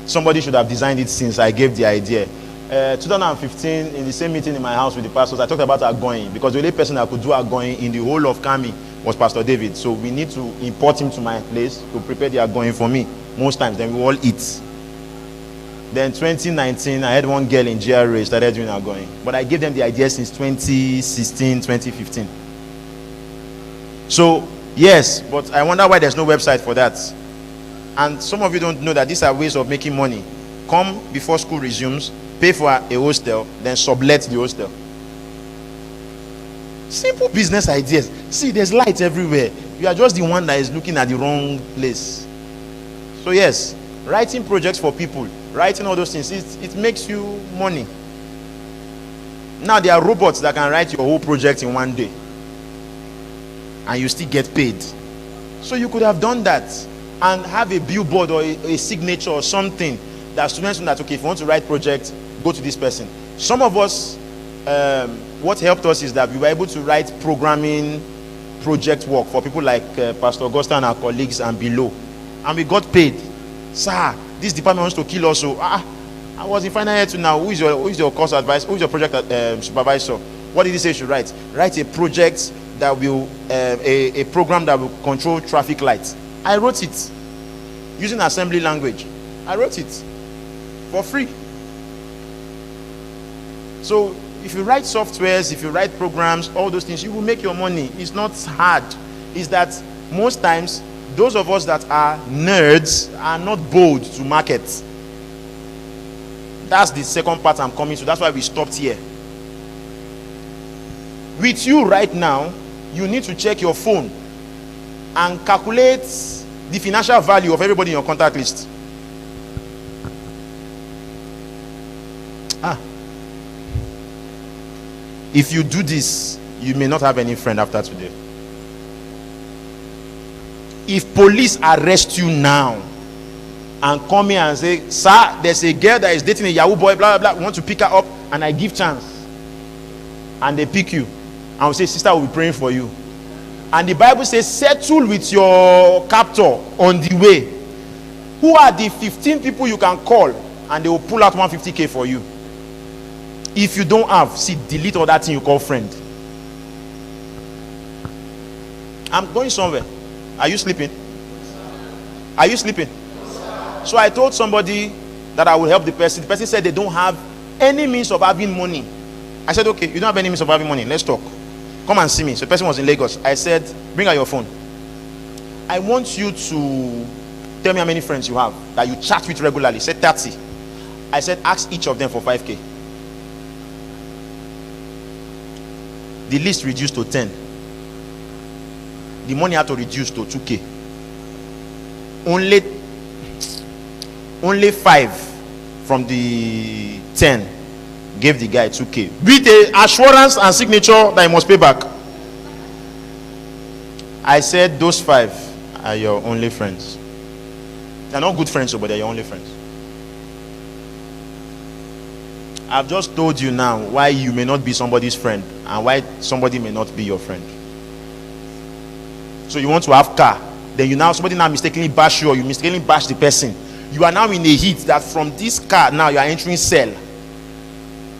Somebody should have designed it since I gave the idea. 2015, in the same meeting in my house with the pastors, I talked about Agoing, because the only person that could do Agoing in the whole of CAMI was Pastor David. So we need to import him to my place to prepare the Agoing for me most times. Then we all eat. Then 2019, I had one girl in GRA started doing Agoing, but I gave them the idea since 2016, 2015. So yes, but I wonder why there's no website for that. And some of you don't know that these are ways of making money. Come before school resumes, pay for a hostel, then sublet the hostel. Simple business ideas. See, there's light everywhere. You are just the one that is looking at the wrong place. So yes, writing projects for people, writing all those things, it makes you money. Now there are robots that can write your whole project in one day, and you still get paid. So you could have done that and have a billboard or a signature or something that students know that, okay, if you want to write project, go to this person. Some of us, what helped us is that we were able to write programming project work for people like Pastor Augusta and our colleagues and below, and we got paid. Sir, this department wants to kill us. So I was in final year to now. Who is your course advisor? Who is your project supervisor? What did he say you should write? Write a project that will a program that will control traffic lights. I wrote it using assembly language. I wrote it for free. So if you write softwares, if you write programs, all those things, you will make your money. It's not hard. It's that most times those of us that are nerds are not bold to market. That's the second part I'm coming to. That's why we stopped here. With you right now, you need to check your phone and calculate the financial value of everybody in your contact list. If you do this, you may not have any friend after today. If police arrest you now and come here and say, sir, there's a girl that is dating a Yahoo boy, blah, blah, blah, we want to pick her up, and I give chance, and they pick you, and we say, sister, we'll be praying for you. And the Bible says, settle with your captor on the way. Who are the 15 people you can call, and they will pull out 150K for you? If you don't have, see, delete all that thing you call friend. I'm going somewhere. Are you sleeping? Are you sleeping? So I told somebody that I would help the person. The person said they don't have any means of having money. I said, okay, you don't have any means of having money. Let's talk. Come and see me. So the person was in Lagos. I said, bring out your phone. I want you to tell me how many friends you have that you chat with regularly. He said 30. I said, ask each of them for 5K. The list reduced to 10. The money had to reduce to 2K. Only 5 from the 10 gave the guy 2K with the assurance and signature that he must pay back. I said those 5 are your only friends. They're not good friends, but they're your only friends. I've just told you now why you may not be somebody's friend and why somebody may not be your friend. So you want to have car, then somebody now mistakenly bash you, or you mistakenly bash the person. You are now in a heat that from this car now you are entering cell.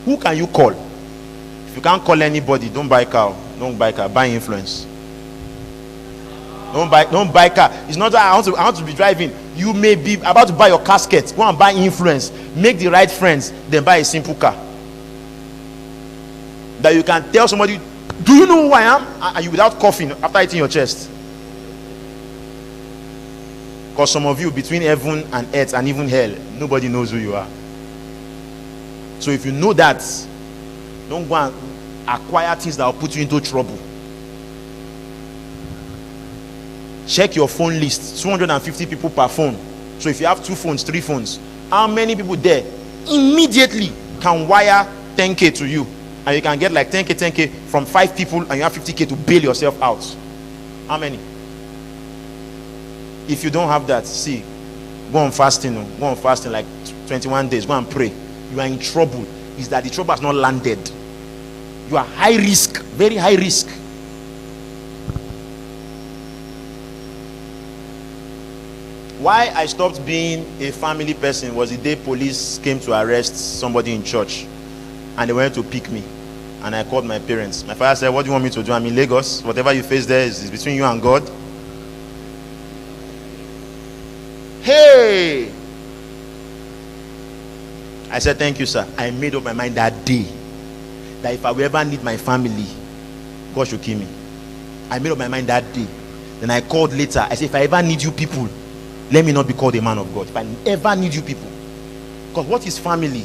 Who can you call? If you can't call anybody, don't buy car. Don't buy car. Buy influence. Don't buy car. It's not that I want to be driving. You may be about to buy your casket. Go and buy influence. Make the right friends. Then buy a simple car. That you can tell somebody, do you know who I am? And you without coughing after hitting your chest. Because some of you, between heaven and earth and even hell, nobody knows who you are. So if you know that, don't go and acquire things that will put you into trouble. Check your phone list. 250 people per phone. So if you have 2 phones, 3 phones, how many people there immediately can wire 10K to you? And you can get like 10K from 5 people, and you have 50K to bail yourself out. How many? If you don't have that, see, go on fasting. Go on fasting like 21 days. Go and pray. You are in trouble. Is that the trouble has not landed. You are high risk, very high risk. Why I stopped being a family person was the day police came to arrest somebody in church, and they went to pick me, and I called my parents. My father said, what do you want me to do? I'm in Lagos. Whatever you face there is between you and God. Hey, I said, thank you, sir. I made up my mind that day that if I will ever need my family, God should kill me. I made up my mind that day. Then I called later. I said, if I ever need you people, let me not be called a man of God. If I ever need you people. Because what is family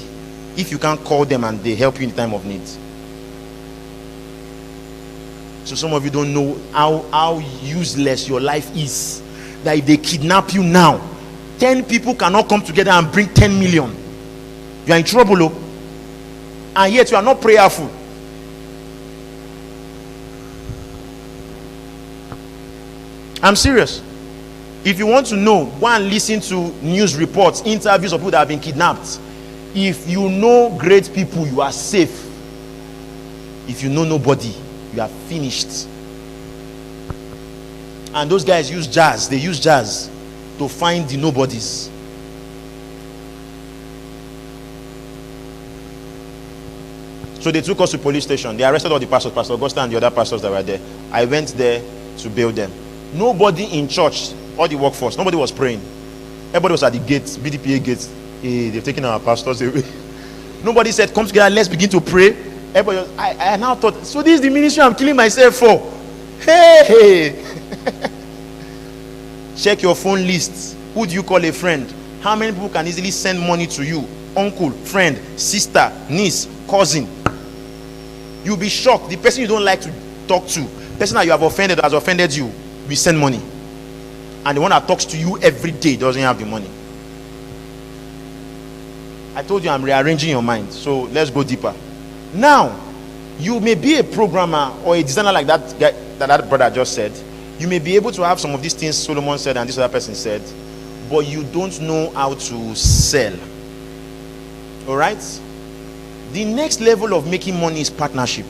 if you can't call them and they help you in time of need? So some of you don't know how useless your life is. That if they kidnap you now, 10 people cannot come together and bring 10 million. You are in trouble, oh. And yet you are not prayerful. I'm serious. If you want to know, go and listen to news reports, interviews of people that have been kidnapped. If you know great people, you are safe. If you know nobody, you are finished. And those guys use jazz. They use jazz to find the nobodies. So they took us to police station. They arrested all the pastors, Pastor Augusta and the other pastors that were there. I went there to bail them. Nobody in church, all the workforce, nobody was praying. Everybody was at the gates, BDPA gates. Hey, they've taken our pastors away. Nobody said, come together, let's begin to pray. Everybody was, I now thought, so this is the ministry I'm killing myself for. Hey! Check your phone list. Who do you call a friend? How many people can easily send money to you? Uncle, friend, sister, niece, cousin. You'll be shocked. The person you don't like to talk to, the person that you have offended has offended you, we send money. And the one that talks to you every day doesn't have the money. I told you I'm rearranging your mind. So let's go deeper. Now, you may be a programmer or a designer like that guy, that brother just said. You may be able to have some of these things Solomon said and this other person said, but you don't know how to sell. All right? The next level of making money is partnership.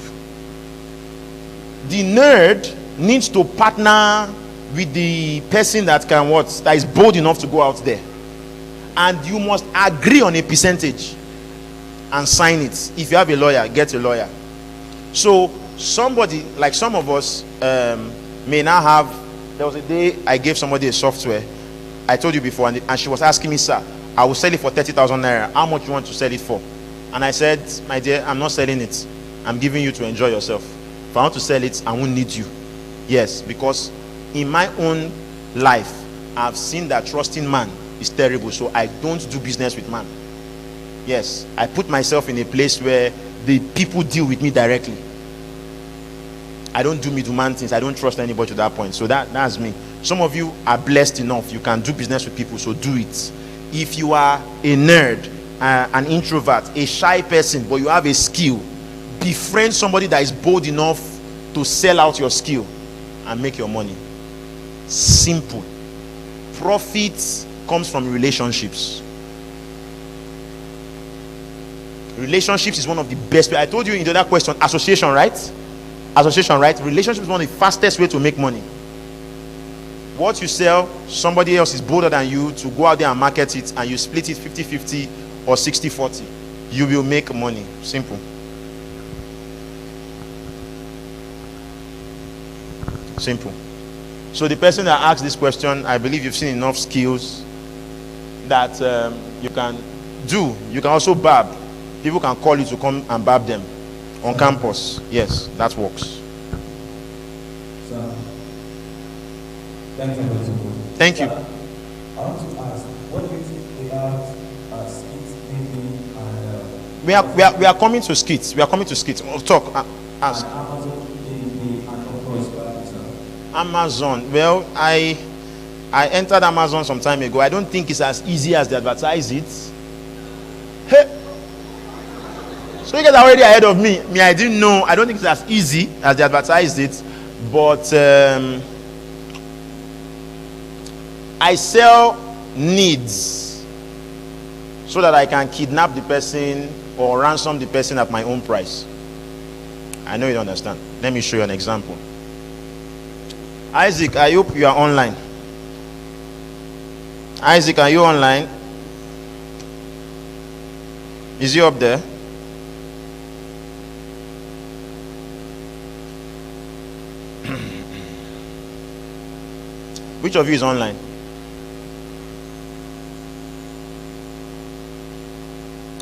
The nerd needs to partner with the person that can that is bold enough to go out there. And you must agree on a percentage and sign it. If you have a lawyer, get a lawyer. So somebody, like some of us, may now have, there was a day I gave somebody a software. I told you before, and she was asking me, sir, I will sell it for 30,000 naira. How much you want to sell it for? And I said, my dear, I'm not selling it. I'm giving you to enjoy yourself. If I want to sell it, I won't need you. Yes, because in my own life, I've seen that trusting man is terrible. So I don't do business with man. Yes, I put myself in a place where the people deal with me directly. I don't do middleman things. I don't trust anybody to that point. So that's me. Some of you are blessed enough. You can do business with people, so do it. If you are a nerd, an introvert, a shy person, but you have a skill, befriend somebody that is bold enough to sell out your skill and make your money. Simple. Profit comes from relationships. Relationships is one of the best. I told you in the other question, association, right? Association, right? Relationship is one of the fastest way to make money. What you sell, somebody else is bolder than you to go out there and market it, and you split it 50-50 or 60-40. You will make money. Simple. Simple. So the person that asked this question, I believe you've seen enough skills that you can do. You can also barb. People can call you to come and barb them on campus. Yes, that works. So, thank you for the support. Thank you. I want to ask, what do you think about skits making and We are coming to skits. We are coming to skits. We'll talk. Ask. Amazon PDP and of course Amazon. Well, I entered Amazon some time ago. I don't think it's as easy as they advertise it. Hey. So you guys are already ahead of me. I didn't know. I don't think it's as easy as they advertised it. But I sell needs so that I can kidnap the person or ransom the person at my own price. I know you don't understand. Let me show you an example. Isaac, I hope you are online. Isaac, are you online? Is he up there? Which of you is online?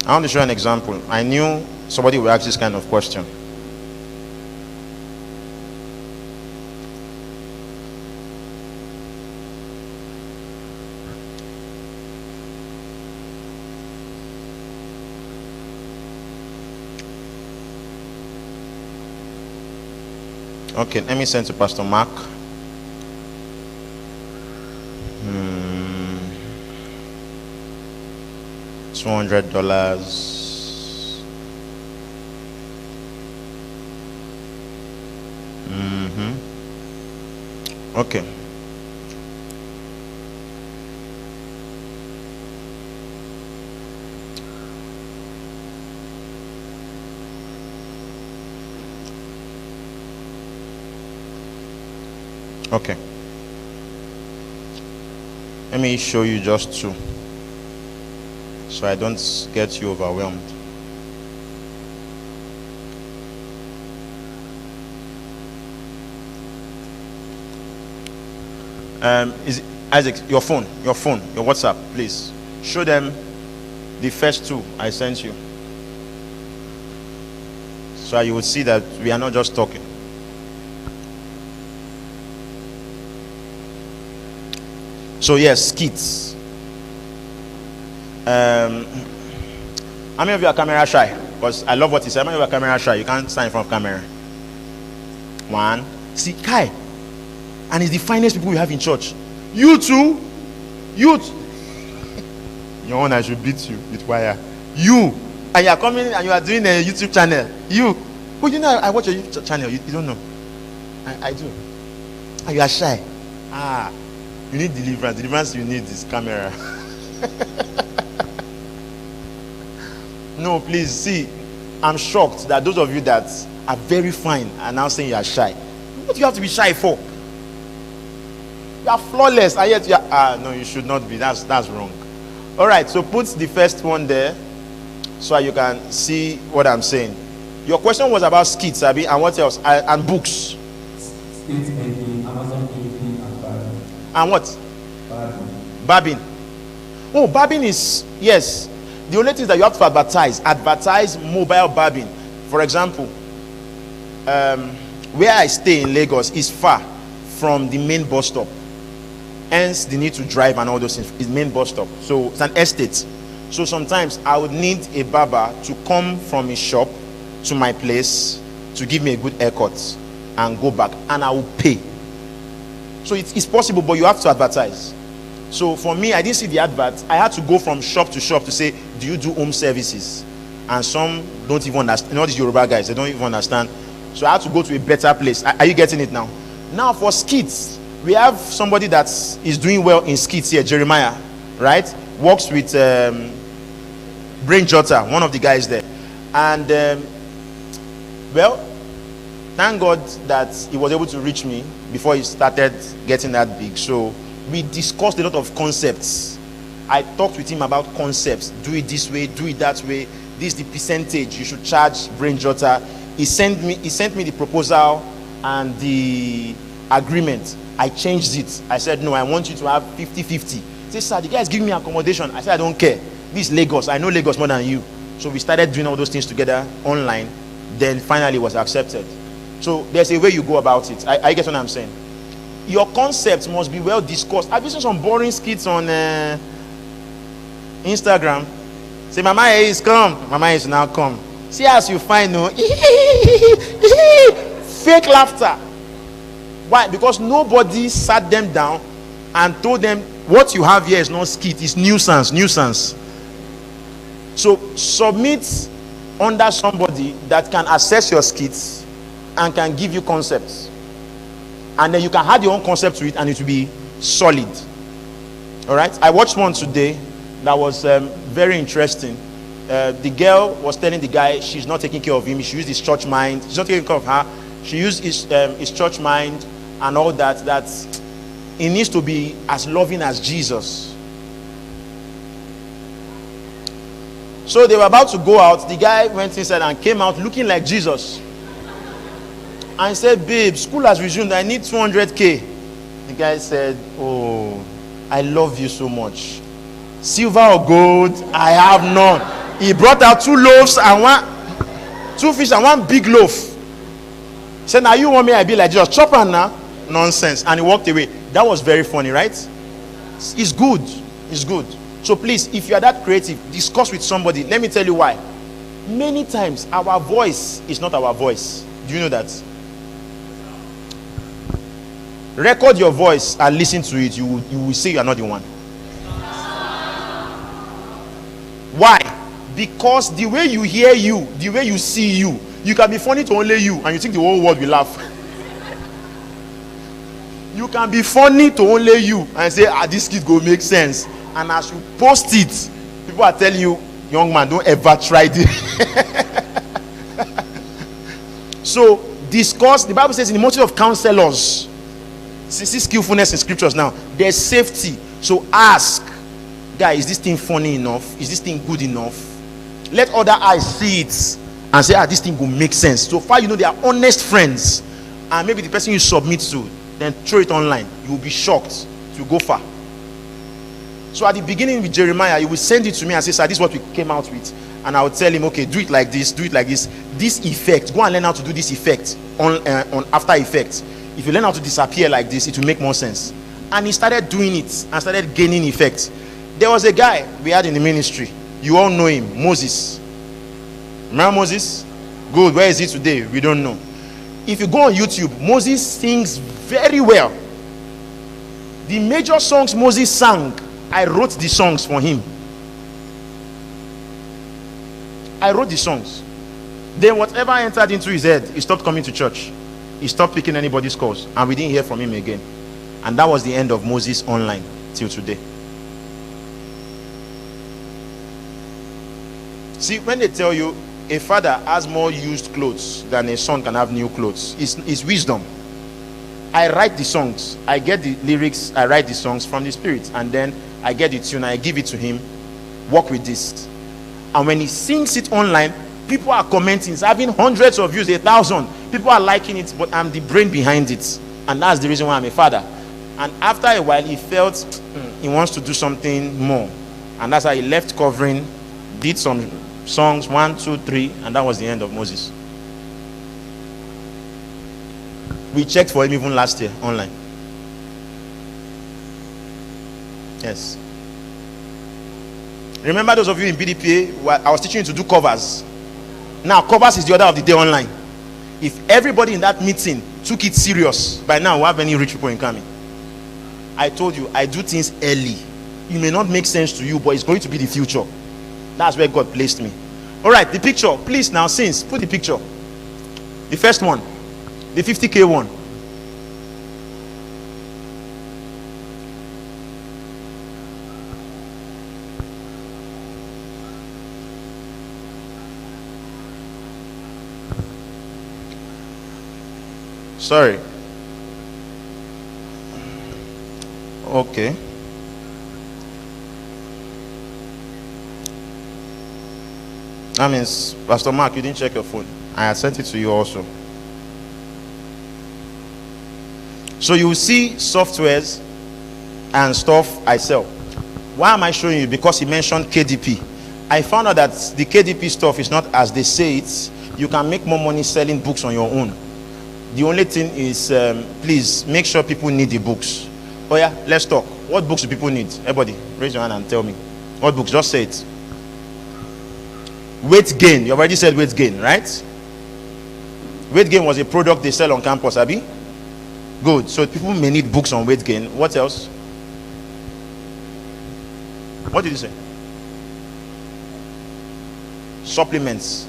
I want to show an example. I knew somebody would ask this kind of question. Okay, let me send to Pastor Mark. $200. Okay. Okay. Let me show you just two, so I don't get you overwhelmed. Is it, Isaac, your phone, your WhatsApp, please show them the first two I sent you, so you will see that we are not just talking. So yes, skits. How many of you are camera shy? Because I love what he said. How many of you are camera shy? You can't stand in front of camera. One. See, Kai. And it's the finest people we have in church. You too. Youth. Your own, I should beat you with wire. You. And you are coming and you are doing a YouTube channel. You. But you know, I watch a YouTube channel. You don't know. I do. And you are shy. You need deliverance. Deliverance you need is camera. No, please, see, I'm shocked that those of you that are very fine are now saying you are shy. What do you have to be shy for? You are flawless, and yet you are, no, you should not be. That's wrong. All right, so put the first one there so you can see what I'm saying. Your question was about skits, Abi, and what else? And books. skits making, Amazon PDP and barbing. And what? Barbing. Oh, barbing is, yes. The only thing is that you have to advertise mobile barbing. For example, where I stay in Lagos is far from the main bus stop. Hence the need to drive and all those things. Is main bus stop. So it's an estate. So sometimes I would need a barber to come from his shop to my place to give me a good haircut and go back, and I will pay. So it's possible, but you have to advertise. So for me, I didn't see the advert. I had to go from shop to shop to say, do you do home services? And some don't even understand. You know, these Yoruba guys, they don't even understand. So I had to go to a better place. Are you getting it now? Now for skits, we have somebody that is doing well in skits here, Jeremiah, right? Works with Brain Jotter, one of the guys there. And well, thank God that he was able to reach me before he started getting that big. So we discussed a lot of concepts. I talked with him about concepts. Do it this way, do it that way. This is the percentage you should charge Brain Jotter. He sent me the proposal and the agreement. I changed it. I said, no, I want you to have 50-50. He said, sir, the guy is giving me accommodation. I said, I don't care. This is Lagos. I know Lagos more than you. So we started doing all those things together online. Then finally was accepted. So there's a way you go about it. I get what I'm saying. Your concepts must be well discussed. Have you seen some boring skits on Instagram? Say, Mama is come. Mama is now come. See as you find no fake laughter. Why? Because nobody sat them down and told them what you have here is not skit, it's nuisance. So submit under somebody that can assess your skits and can give you concepts. And then you can add your own concept to it and it will be solid. All right? I watched one today that was very interesting. The girl was telling the guy she's not taking care of him. She used his church mind. She's not taking care of her. She used his church mind and all that. That he needs to be as loving as Jesus. So they were about to go out. The guy went inside and came out looking like Jesus. And he said, babe, school has resumed. I need 200K. The guy said, oh, I love you so much. Silver or gold, I have none. He brought out 2 loaves and 2 fish and 1 big loaf. He said, now you want me I be like Jesus? Chop on now. Nonsense. And he walked away. That was very funny, right? It's good. It's good. So please, if you are that creative, discuss with somebody. Let me tell you why. Many times, our voice is not our voice. Do you know that? Record your voice and listen to it. You will say you are not the one. Why? Because the way you hear you, the way you see you, you can be funny to only you and you think the whole world will laugh. You can be funny to only you and say, this kid go make sense. And as you post it, people are telling you, young man, don't ever try this. So discuss. The Bible says in the multitude of counselors, see skillfulness in scriptures now, there's safety. So ask, guy, is this thing funny enough? Is this thing good enough? Let other eyes see it and say, this thing will make sense. So far, you know, they are honest friends. And maybe the person you submit to, then throw it online. You will be shocked to go far. So at the beginning with Jeremiah, you will send it to me and say, sir, this is what we came out with. And I will tell him, okay, do it like this, do it like this. This effect, go and learn how to do this effect on After Effects. If you learn how to disappear like this, it will make more sense. And he started doing it and started gaining effect. There was a guy we had in the ministry. You all know him, Moses. Remember Moses? Good. Where is he today? We don't know. If you go on YouTube, Moses sings very well. The major songs Moses sang, I wrote the songs for him. I wrote the songs. Then whatever entered into his head, he stopped coming to church. He stopped picking anybody's calls. And we didn't hear from him again. And that was the end of Moses online till today. See, when they tell you a father has more used clothes than a son can have new clothes, it's wisdom. I write the songs. I get the lyrics. I write the songs from the Spirit. And then I get the tune. I give it to him. Work with this. And when he sings it online, people are commenting. It's having hundreds of views, 1,000. People are liking it, but I'm the brain behind it. And that's the reason why I'm a father. And after a while, he felt he wants to do something more. And that's how he left covering, did some songs, 1, 2, 3, and that was the end of Moses. We checked for him even last year online. Yes. Remember those of you in BDPA, I was teaching you to do covers. Now covers is the order of the day online. If everybody in that meeting took it serious, by now we'll have any rich people in CAMI. I told you, I do things early. It may not make sense to you, but it's going to be the future. That's where God placed me. All right, the picture. Please now, since, put the picture. The first one. The 50K one. Sorry. Okay. That means, Pastor Mark, you didn't check your phone. I had sent it to you also. So you will see softwares and stuff I sell. Why am I showing you? Because he mentioned KDP. I found out that the KDP stuff is not as they say it. You can make more money selling books on your own. The only thing is, please make sure people need the books. Oh yeah, let's talk. What books do people need? Everybody, raise your hand and tell me. What books? Just say it. Weight gain. You already said weight gain, right? Weight gain was a product they sell on campus, Abi? Good. So people may need books on weight gain. What else? What did you say? Supplements.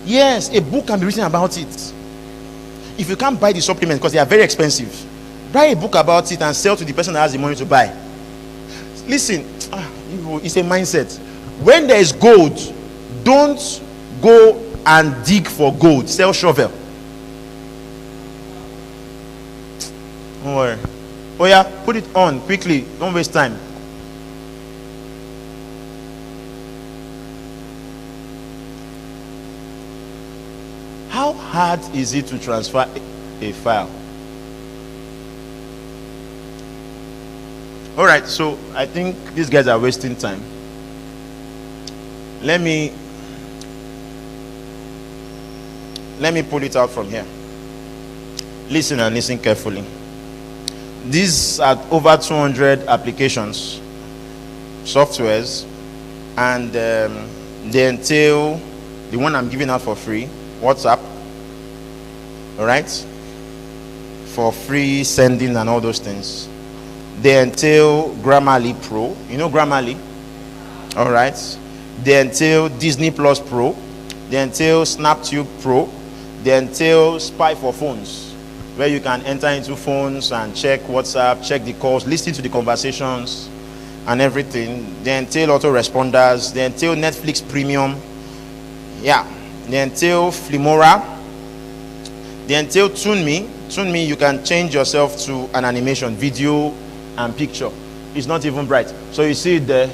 Yes, a book can be written about it. If you can't buy the supplements because they are very expensive, buy a book about it and sell to the person that has the money to buy. Listen, it's a mindset. When there is gold, don't go and dig for gold. Sell shovel. Don't worry. Oh yeah, put it on quickly. Don't waste time. How hard is it to transfer a file? All right, so I think these guys are wasting time. Let me pull it out from here. Listen and listen carefully. These are over 200 applications, softwares, and they entail the one I'm giving out for free, WhatsApp. All right, for free sending and all those things. They entail Grammarly Pro. You know Grammarly? All right. They entail Disney Plus Pro. They entail SnapTube Pro. They entail Spy for Phones, where you can enter into phones and check WhatsApp, check the calls, listen to the conversations and everything. They entail autoresponders. They entail Netflix Premium. Yeah. They entail Flimora. They entail TuneMe. TuneMe, you can change yourself to an animation, video and picture. It's not even bright. So you see it there.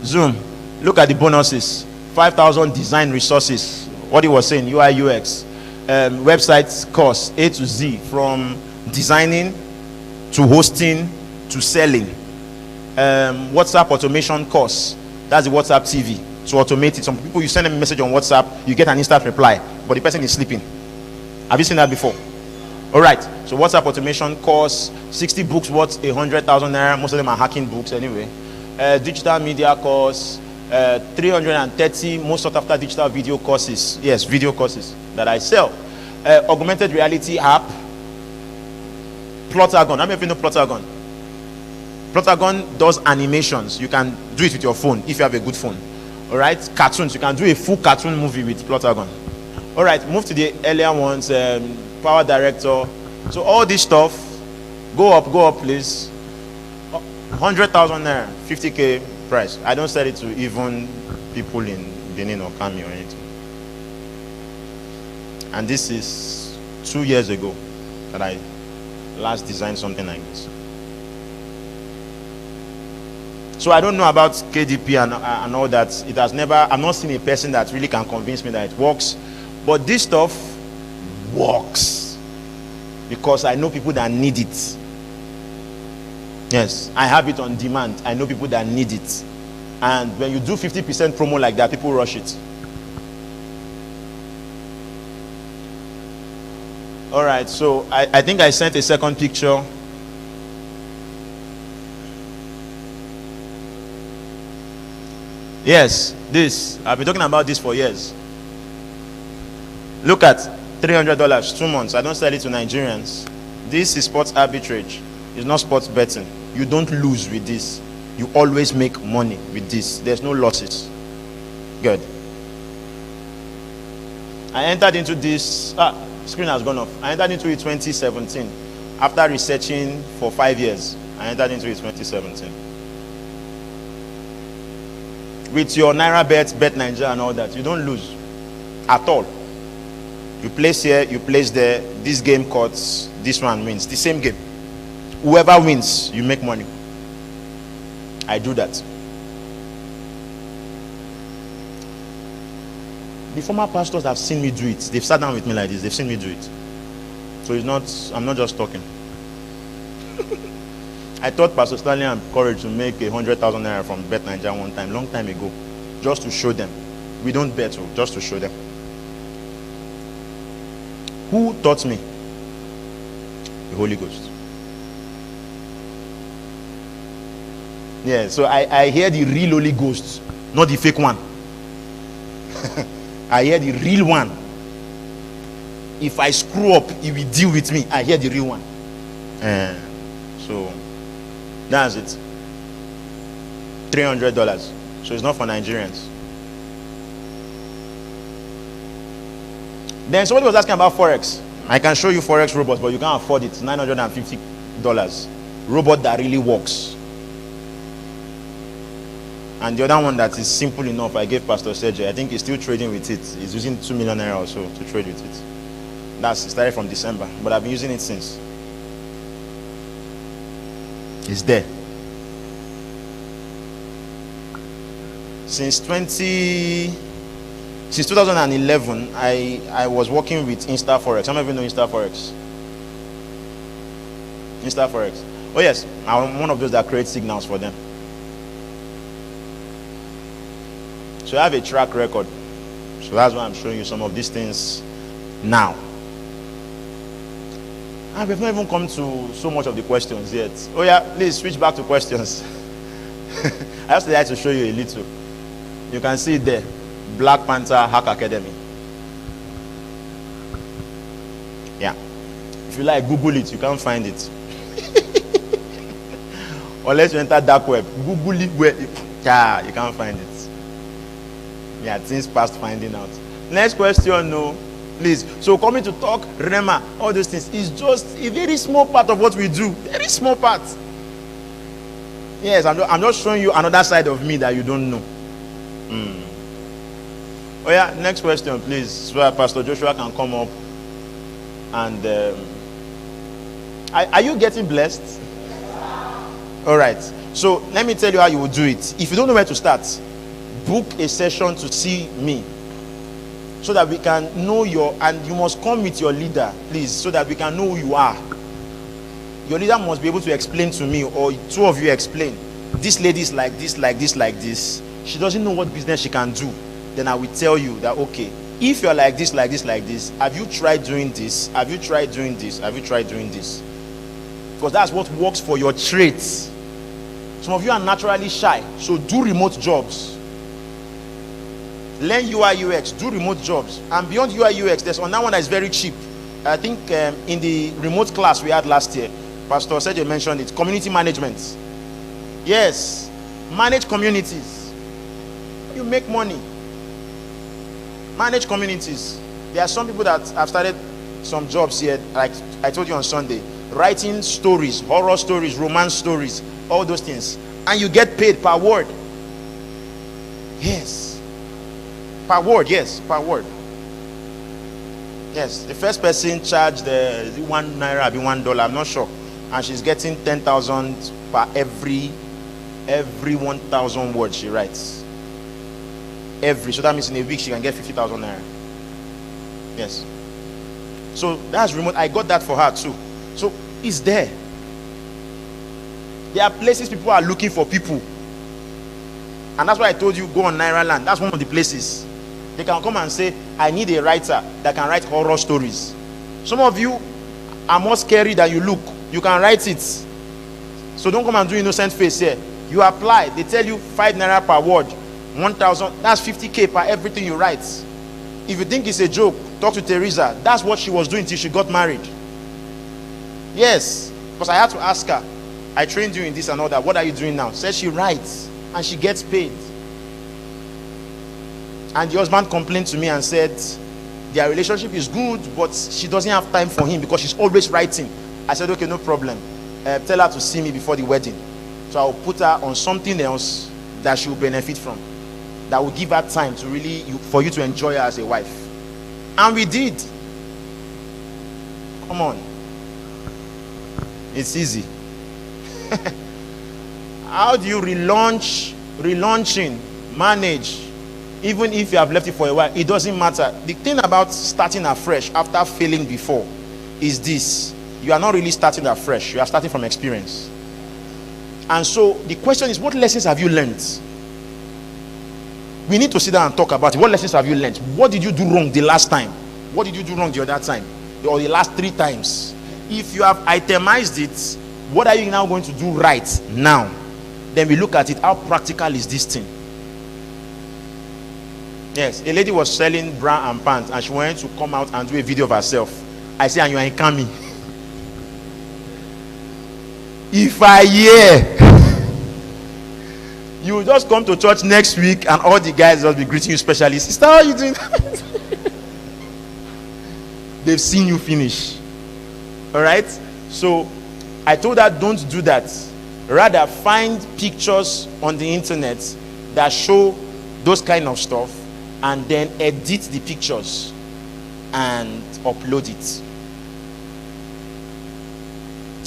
Zoom. Look at the bonuses. 5,000 design resources. What he was saying, UI UX. Website course A to Z, from designing to hosting to selling. WhatsApp automation course. That's the WhatsApp TV. To automate it. Some people, you send them a message on WhatsApp, you get an instant reply, but the person is sleeping. Have you seen that before? All right. So WhatsApp automation course, 60 books worth 100,000 naira. Most of them are hacking books anyway. Digital media course, 330 most sought after digital video courses. Yes, video courses that I sell. Augmented reality app. Plotagon. How many of you know Plotagon? Plotagon does animations. You can do it with your phone if you have a good phone. All right. Cartoons. You can do a full cartoon movie with Plotagon. All right. Move to the earlier ones. Power Director. So all this stuff, go up, please. 100,000 naira, 50k price. I don't sell it to even people in Benin or CAMI or anything. And this is 2 years ago that I last designed something like this. So I don't know about KDP and all that. It has never, I've not seen a person that really can convince me that it works. But this stuff works because I know people that need it. Yes, I have it on demand. I know people that need it. And when you do 50% promo like that, people rush it. All right, so I think I sent a second picture. Yes, this. I've been talking about this for years. Look at $300, 2 months. I don't sell it to Nigerians. This is sports arbitrage. It's not sports betting. You don't lose with this. You always make money with this. There's no losses. Good. I entered into this. Screen has gone off. I entered into it 2017. After researching for 5 years, I entered into it 2017. With your Naira Bet Nigeria and all that, you don't lose at all. You place here, you place there. This game cuts, this one wins. The same game. Whoever wins, you make money. I do that. The former pastors have seen me do it. They've sat down with me like this. They've seen me do it. So it's not, I'm not just talking. I taught Pastor Stanley and Courage to make 100,000 naira from Bet Nigeria one time, long time ago, just to show them. We don't bet, just to show them. Who taught me? The Holy Ghost. Yeah, so I hear the real Holy Ghost, not the fake one. I hear the real one. If I screw up, he will deal with me. I hear the real one. So that's it. $300. So it's not for Nigerians. Then somebody was asking about Forex. I can show you Forex robots, but you can't afford it. $950. Robot that really works. And the other one that is simple enough, I gave Pastor Sergio. I think he's still trading with it. He's using 2 million naira or so to trade with it. That's started from December, but I've been using it since. It's there. Since 2011, I was working with InstaForex. Some of you know InstaForex. InstaForex. Oh yes, I'm one of those that create signals for them. So I have a track record. So that's why I'm showing you some of these things now. And we've not even come to so much of the questions yet. Oh yeah, please switch back to questions. I just like to show you a little. You can see it there. Black Panther Hack Academy. Yeah. If you like, Google it. You can't find it. Unless you enter dark web. Google it where you can't find it. Yeah, things past finding out. Next question, no. Please. So coming to talk, Rema, all those things is just a very small part of what we do. Very small part. Yes, I'm just showing you another side of me that you don't know. Oh yeah, next question, please. So Pastor Joshua can come up. And are you getting blessed? All right. So let me tell you how you will do it. If you don't know where to start, book a session to see me, so that we can know and you must come with your leader, please, so that we can know who you are. Your leader must be able to explain to me, or two of you explain. This lady is like this, like this, like this. She doesn't know what business she can do. Then I will tell you that, okay, if you're like this, like this, like this, have you tried doing this? Have you tried doing this? Have you tried doing this? Because that's what works for your traits. Some of you are naturally shy, so do remote jobs. Learn UI UX, do remote jobs. And beyond UI UX, there's another one that is very cheap. I think in the remote class we had last year, Pastor Sergio mentioned it, community management. Yes, manage communities. You make money. Manage communities. There are some people that have started some jobs here, like I told you on Sunday, writing stories, horror stories, romance stories, all those things. And you get paid per word. Yes. Per word, yes, per word. Yes, the first person charged is it $1 $1, I'm not sure. And she's getting 10,000 per every 1,000 words she writes. So that means in a week she can get 50,000 naira. Yes. So that's remote. I got that for her too. So it's there. There are places people are looking for people. And that's why I told you, go on Naira Land. That's one of the places. They can come and say, I need a writer that can write horror stories. Some of you are more scary than you look. You can write it. So don't come and do innocent face here. You apply. They tell you 5 naira per word. 1,000. That's 50K per everything you write. If you think it's a joke, talk to Teresa. That's what she was doing till she got married. Yes. Because I had to ask her, I trained you in this and all that. What are you doing now? Said she writes and she gets paid. And the husband complained to me and said their relationship is good, but she doesn't have time for him because she's always writing. I said, okay, no problem. Tell her to see me before the wedding. So I'll put her on something else that she will benefit from, that will give her time to really, for you to enjoy her as a wife. And we did. Come on. It's easy. How do you relaunching, manage, even if you have left it for a while? It doesn't matter. The thing about starting afresh after failing before is this: you are not really starting afresh, you are starting from experience. And so the question is, what lessons have you learned? We need to sit down and talk about it. What lessons have you learned? What did you do wrong the last time? What did you do wrong the other time, or the last 3 times? If you have itemized it, what are you now going to do right now? Then we look at it. How practical is this thing? Yes, a lady was selling bra and pants, and she wanted to come out and do a video of herself. I say, and you are in CAMI. If I hear, you will just come to church next week and all the guys will be greeting you specially. Sister, how are you doing? They've seen you finish. All right? So I told her, don't do that. Rather, find pictures on the internet that show those kind of stuff, and then edit the pictures and upload it.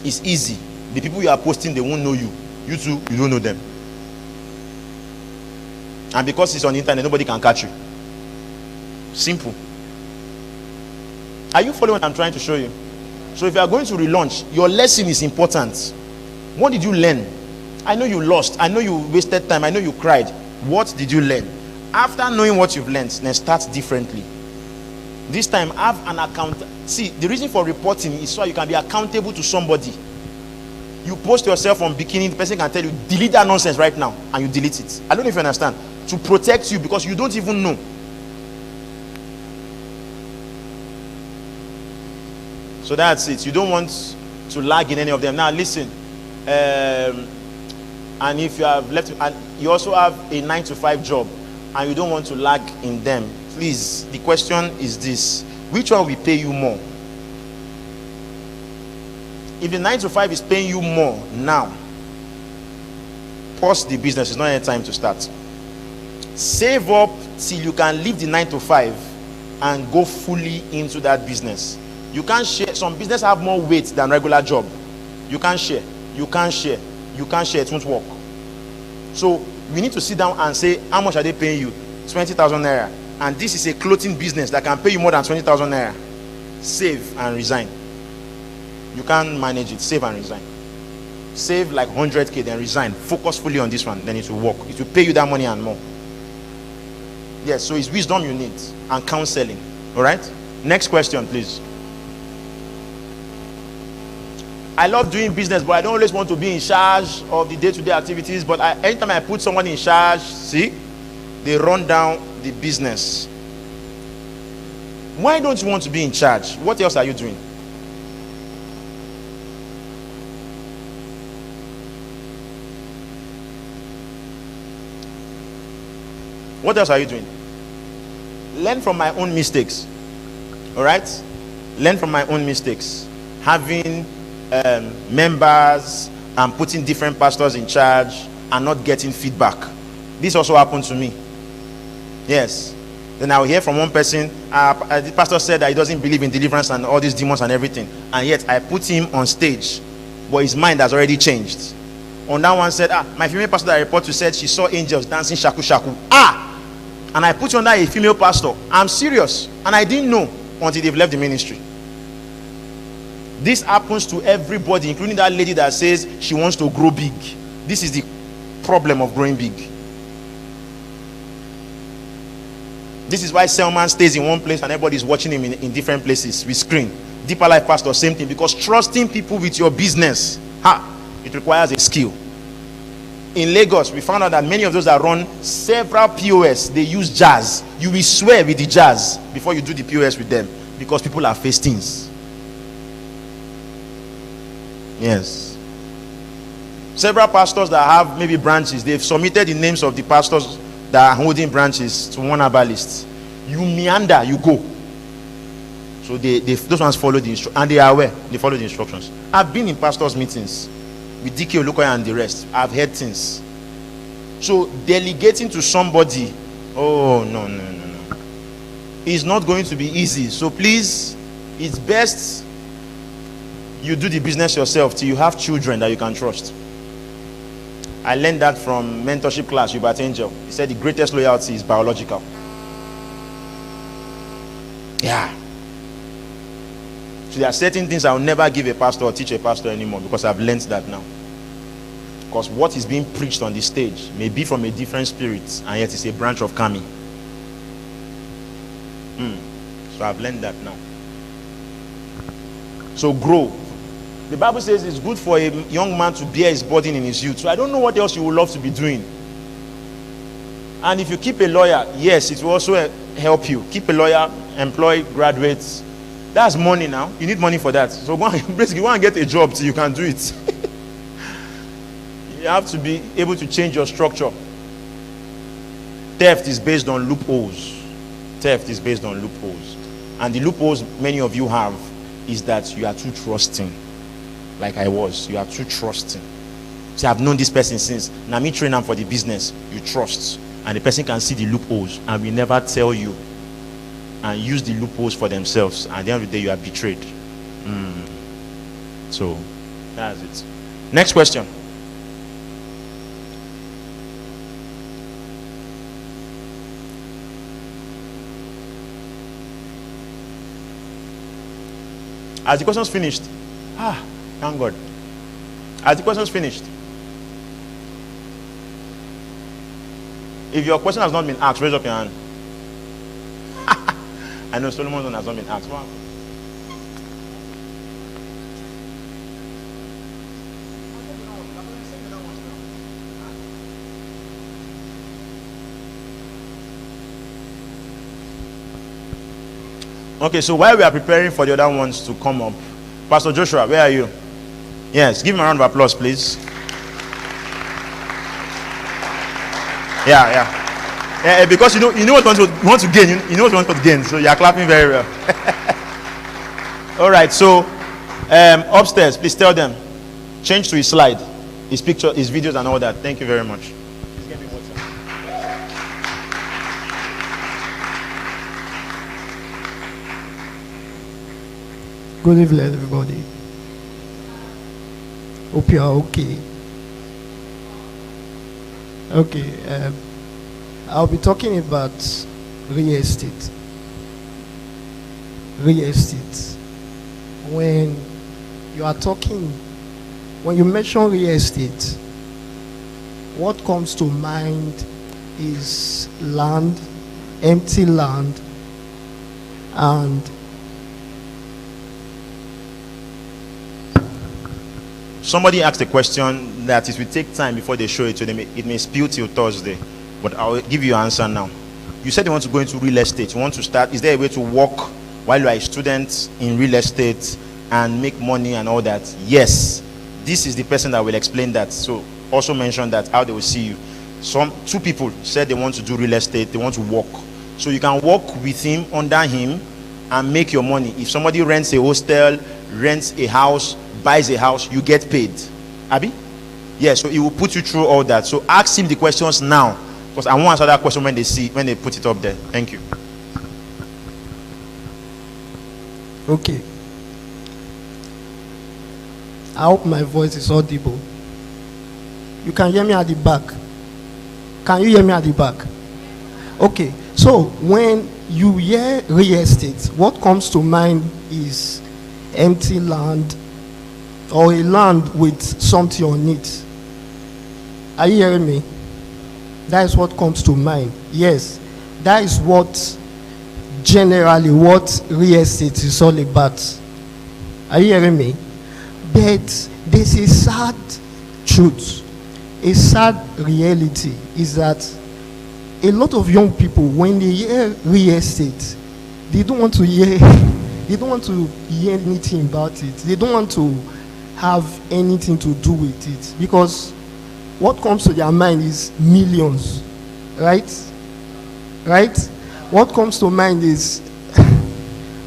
It's easy. The people you are posting, they won't know you. You too, you don't know them. And because it's on the internet, nobody can catch you. Simple. Are you following what I'm trying to show you? So if you are going to relaunch, your lesson is important. What did you learn? I know you lost. I know you wasted time. I know you cried. What did you learn? After knowing what you've learned, then start differently. This time, have an account. See, the reason for reporting is so you can be accountable to somebody. You post yourself on bikini, the person can tell you, delete that nonsense right now, and you delete it. I don't know if you understand. To protect you, because you don't even know. So that's it. You don't want to lag in any of them. Now listen, and if you have left, and you also have a 9-to-5 job, and you don't want to lag in them, please, the question is this: which one will pay you more? If the 9-to-5 is paying you more now, pause the business. It's not any time to start. Save up till you can leave the 9-to-5 and go fully into that business. You can't share. Some business have more weight than regular job. You can't share. You can't share. You can't share. It won't work. So we need to sit down and say, how much are they paying you? 20,000 naira. And this is a clothing business that can pay you more than 20,000 naira. Save and resign. You can't manage it. Save and resign. Save like 100K, then resign. Focus fully on this one. Then it will work. It will pay you that money and more. Yes, so it's wisdom you need and counseling. All right? Next question, please. I love doing business, but I don't always want to be in charge of the day-to-day activities. But anytime I put someone in charge, see, they run down the business. Why don't you want to be in charge? What else are you doing? What else are you doing? Learn from my own mistakes. All right? Learn from my own mistakes. Having members and putting different pastors in charge and not getting feedback. This also happened to me. Yes. Then I will hear from one person, the pastor said that he doesn't believe in deliverance and all these demons and everything. And yet I put him on stage, but his mind has already changed. On that one said, my female pastor that I report to said she saw angels dancing shaku shaku. And I put you under a female pastor. I'm serious. And I didn't know until they've left the ministry. This happens to everybody, including that lady that says she wants to grow big. This is the problem of growing big. This is why Selman stays in one place and everybody is watching him in different places with screen. Deeper Life Pastor, same thing. Because trusting people with your business, it requires a skill. In Lagos, we found out that many of those that run several POS, they use jazz. You will swear with the jazz before you do the POS with them, because people are fastings. Yes. Several pastors that have maybe branches, they've submitted the names of the pastors that are holding branches to one herbalist. You meander, you go. So those ones follow the instructions, and they are aware. They follow the instructions. I've been in pastors' meetings with DK Olukoya and the rest. I've heard things. So delegating to somebody, no. It's not going to be easy. So please, it's best you do the business yourself till you have children that you can trust. I learned that from mentorship class with Bart Angel. He said the greatest loyalty is biological. Yeah. So there are certain things I will never give a pastor or teach a pastor anymore, because I've learned that now. Because what is being preached on the stage may be from a different spirit, and yet it's a branch of CAMI. So I've learned that now. So grow. The Bible says it's good for a young man to bear his burden in his youth. So I don't know what else you would love to be doing. And if you keep a lawyer, yes, it will also help you. Keep a lawyer, employ graduates. That's money now. You need money for that. So basically, go and get a job till you can do it. You have to be able to change your structure. Theft is based on loopholes. Theft is based on loopholes. And the loopholes many of you have is that you are too trusting. Like I was. You are too trusting. See, I've known this person since. Now me train them for the business. You trust. And the person can see the loopholes and will never tell you. And use the loopholes for themselves. And at the end of the day, you are betrayed. So, that's it. Next question. As the questions finished? Thank God. As the questions finished? If your question has not been asked, raise up your hand. I know Solomon's one has not been asked. Wow. Okay, so while we are preparing for the other ones to come up, Pastor Joshua, where are you? Yes, give him a round of applause, please. Yeah, because you know what you want to gain. You know what you want to gain, so you are clapping very well. All right, so upstairs, please tell them, change to his slide, his picture, his videos, and all that. Thank you very much. Please get me water. Good evening, everybody. Hope you are okay. Okay, I'll be talking about real estate. Real estate. When you mention real estate, what comes to mind is land, empty land, and somebody asked a question that it will take time before they show it to them. It may spill till Thursday, but I'll give you an answer now. You said you want to go into real estate. You want to start. Is there a way to work while you are a student in real estate and make money and all that? Yes. This is the person that will explain that. So also mention that, how they will see you. Two people said they want to do real estate. They want to work. So you can work with him, under him, and make your money. If somebody rents a hostel, rents a house, buys a house, you get paid. Abi? Yeah, so he will put you through all that. So ask him the questions now, because I won't answer that question when they put it up there. Thank you. okay. I hope my voice is audible. You can hear me at the back. Can you hear me at the back? Okay, so when you hear real estate, what comes to mind is empty land or a land with something on it. Are you hearing me? That is what comes to mind. Yes, that is what generally what real estate is all about. Are you hearing me? But there's a sad truth, a sad reality is that a lot of young people, when they hear real estate, they don't want to hear anything about it. They don't want to have anything to do with it, because what comes to their mind is millions, right? What comes to mind is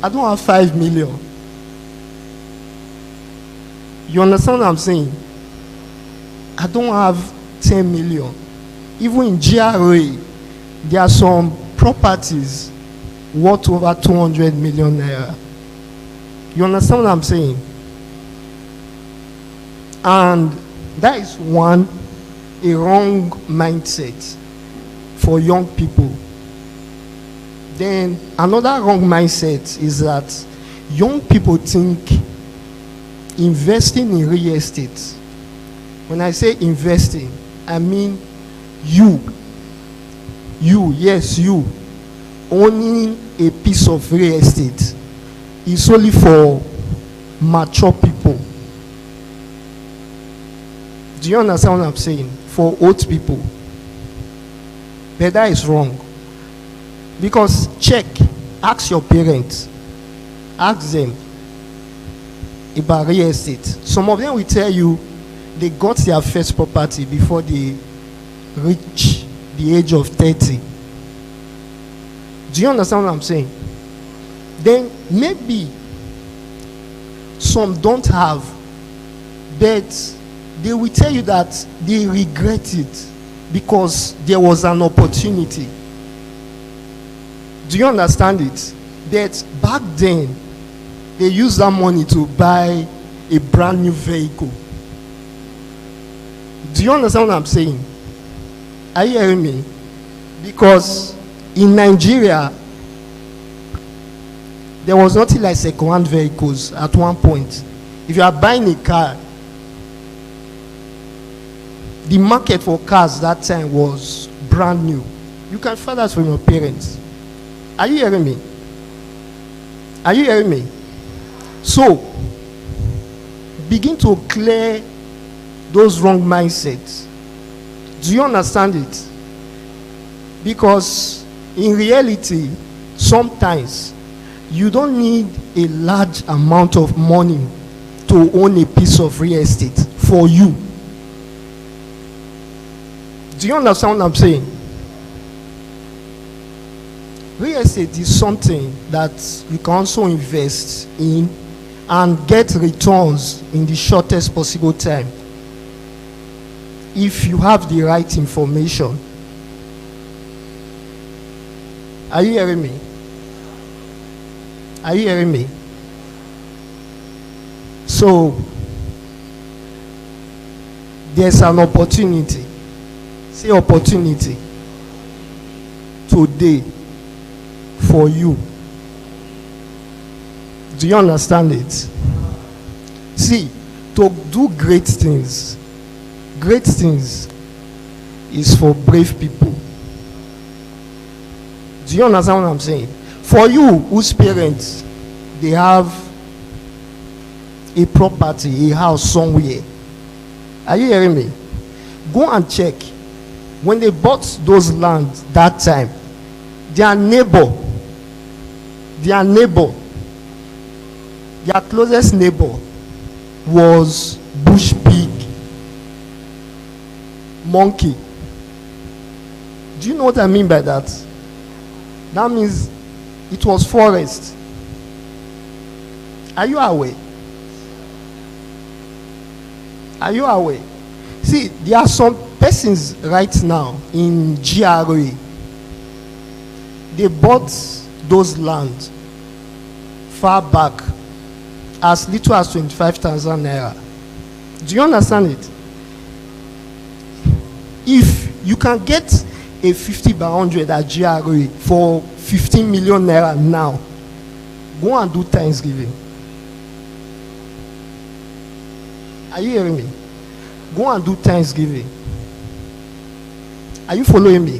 I don't have 5 million. You understand what I'm saying? I don't have 10 million. Even in GRA, there are some properties worth over 200 million naira. You understand what I'm saying? And that is one, a wrong mindset for young people. Then another wrong mindset is that young people think investing in real estate. When I say investing, I mean you, owning a piece of real estate is only for mature people. Do you understand what I'm saying? For old people. But that is wrong. Because check, ask your parents, ask them about real estate. Some of them will tell you they got their first property before they reach the age of 30. Do you understand what I'm saying? Then maybe some don't have, but they will tell you that they regret it because there was an opportunity. Do you understand it? That back then, they used that money to buy a brand new vehicle. Do you understand what I'm saying? Are you hearing me? Because in Nigeria, there was nothing like second-hand vehicles at one point. If you are buying a car, the market for cars that time was brand new. You can find that from your parents. Are you hearing me? Are you hearing me? So, begin to clear those wrong mindsets. Do you understand it? Because in reality, sometimes you don't need a large amount of money to own a piece of real estate for you. Do you understand what I'm saying? Real estate is something that you can also invest in and get returns in the shortest possible time if you have the right information. Are you hearing me? Are you hearing me? So, there's an opportunity. Say opportunity. Today. For you. Do you understand it? See, to do great things is for brave people. Do you understand what I'm saying? For you whose parents, they have a property, a house somewhere. Are you hearing me? Go and check. When they bought those lands that time, their closest neighbor was bush pig, monkey. Do you know what I mean by that? That means it was forest. Are you aware? Are you aware? See, there are some persons right now in GRA. They bought those lands far back as little as 25,000 naira. Do you understand it? If you can get a 50 by 100 at GRA for 15 million naira now, go and do Thanksgiving. Are you hearing me? Go and do Thanksgiving. Are you following me?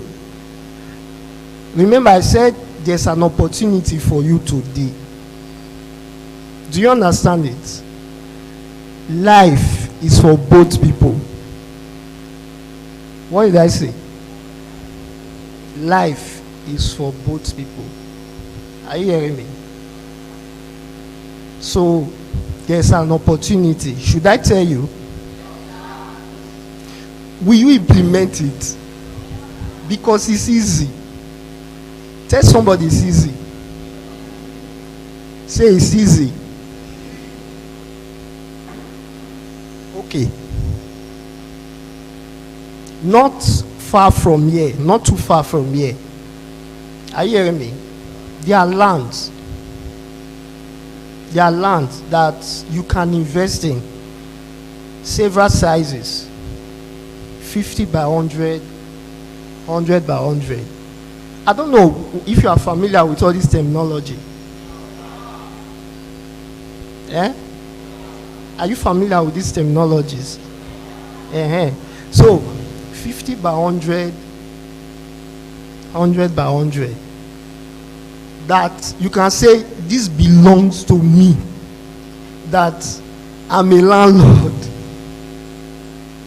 Remember, I said there's an opportunity for you today. Do you understand it? Life is for both people. What did I say? Life is for both people. Are you hearing me? So, there's an opportunity. Should I tell you? Will you implement it? Because it's easy. Tell somebody it's easy. Say it's easy. Okay. Not far from here. Not too far from here. Are you hearing me? There are lands. There are lands that you can invest in. several sizes, 50 by 100, 100 by 100. I don't know if you are familiar with all this terminology. Yeah? Are you familiar with these terminologies? So 50 by 100, 100 by 100. That you can say this belongs to me. That I'm a landlord.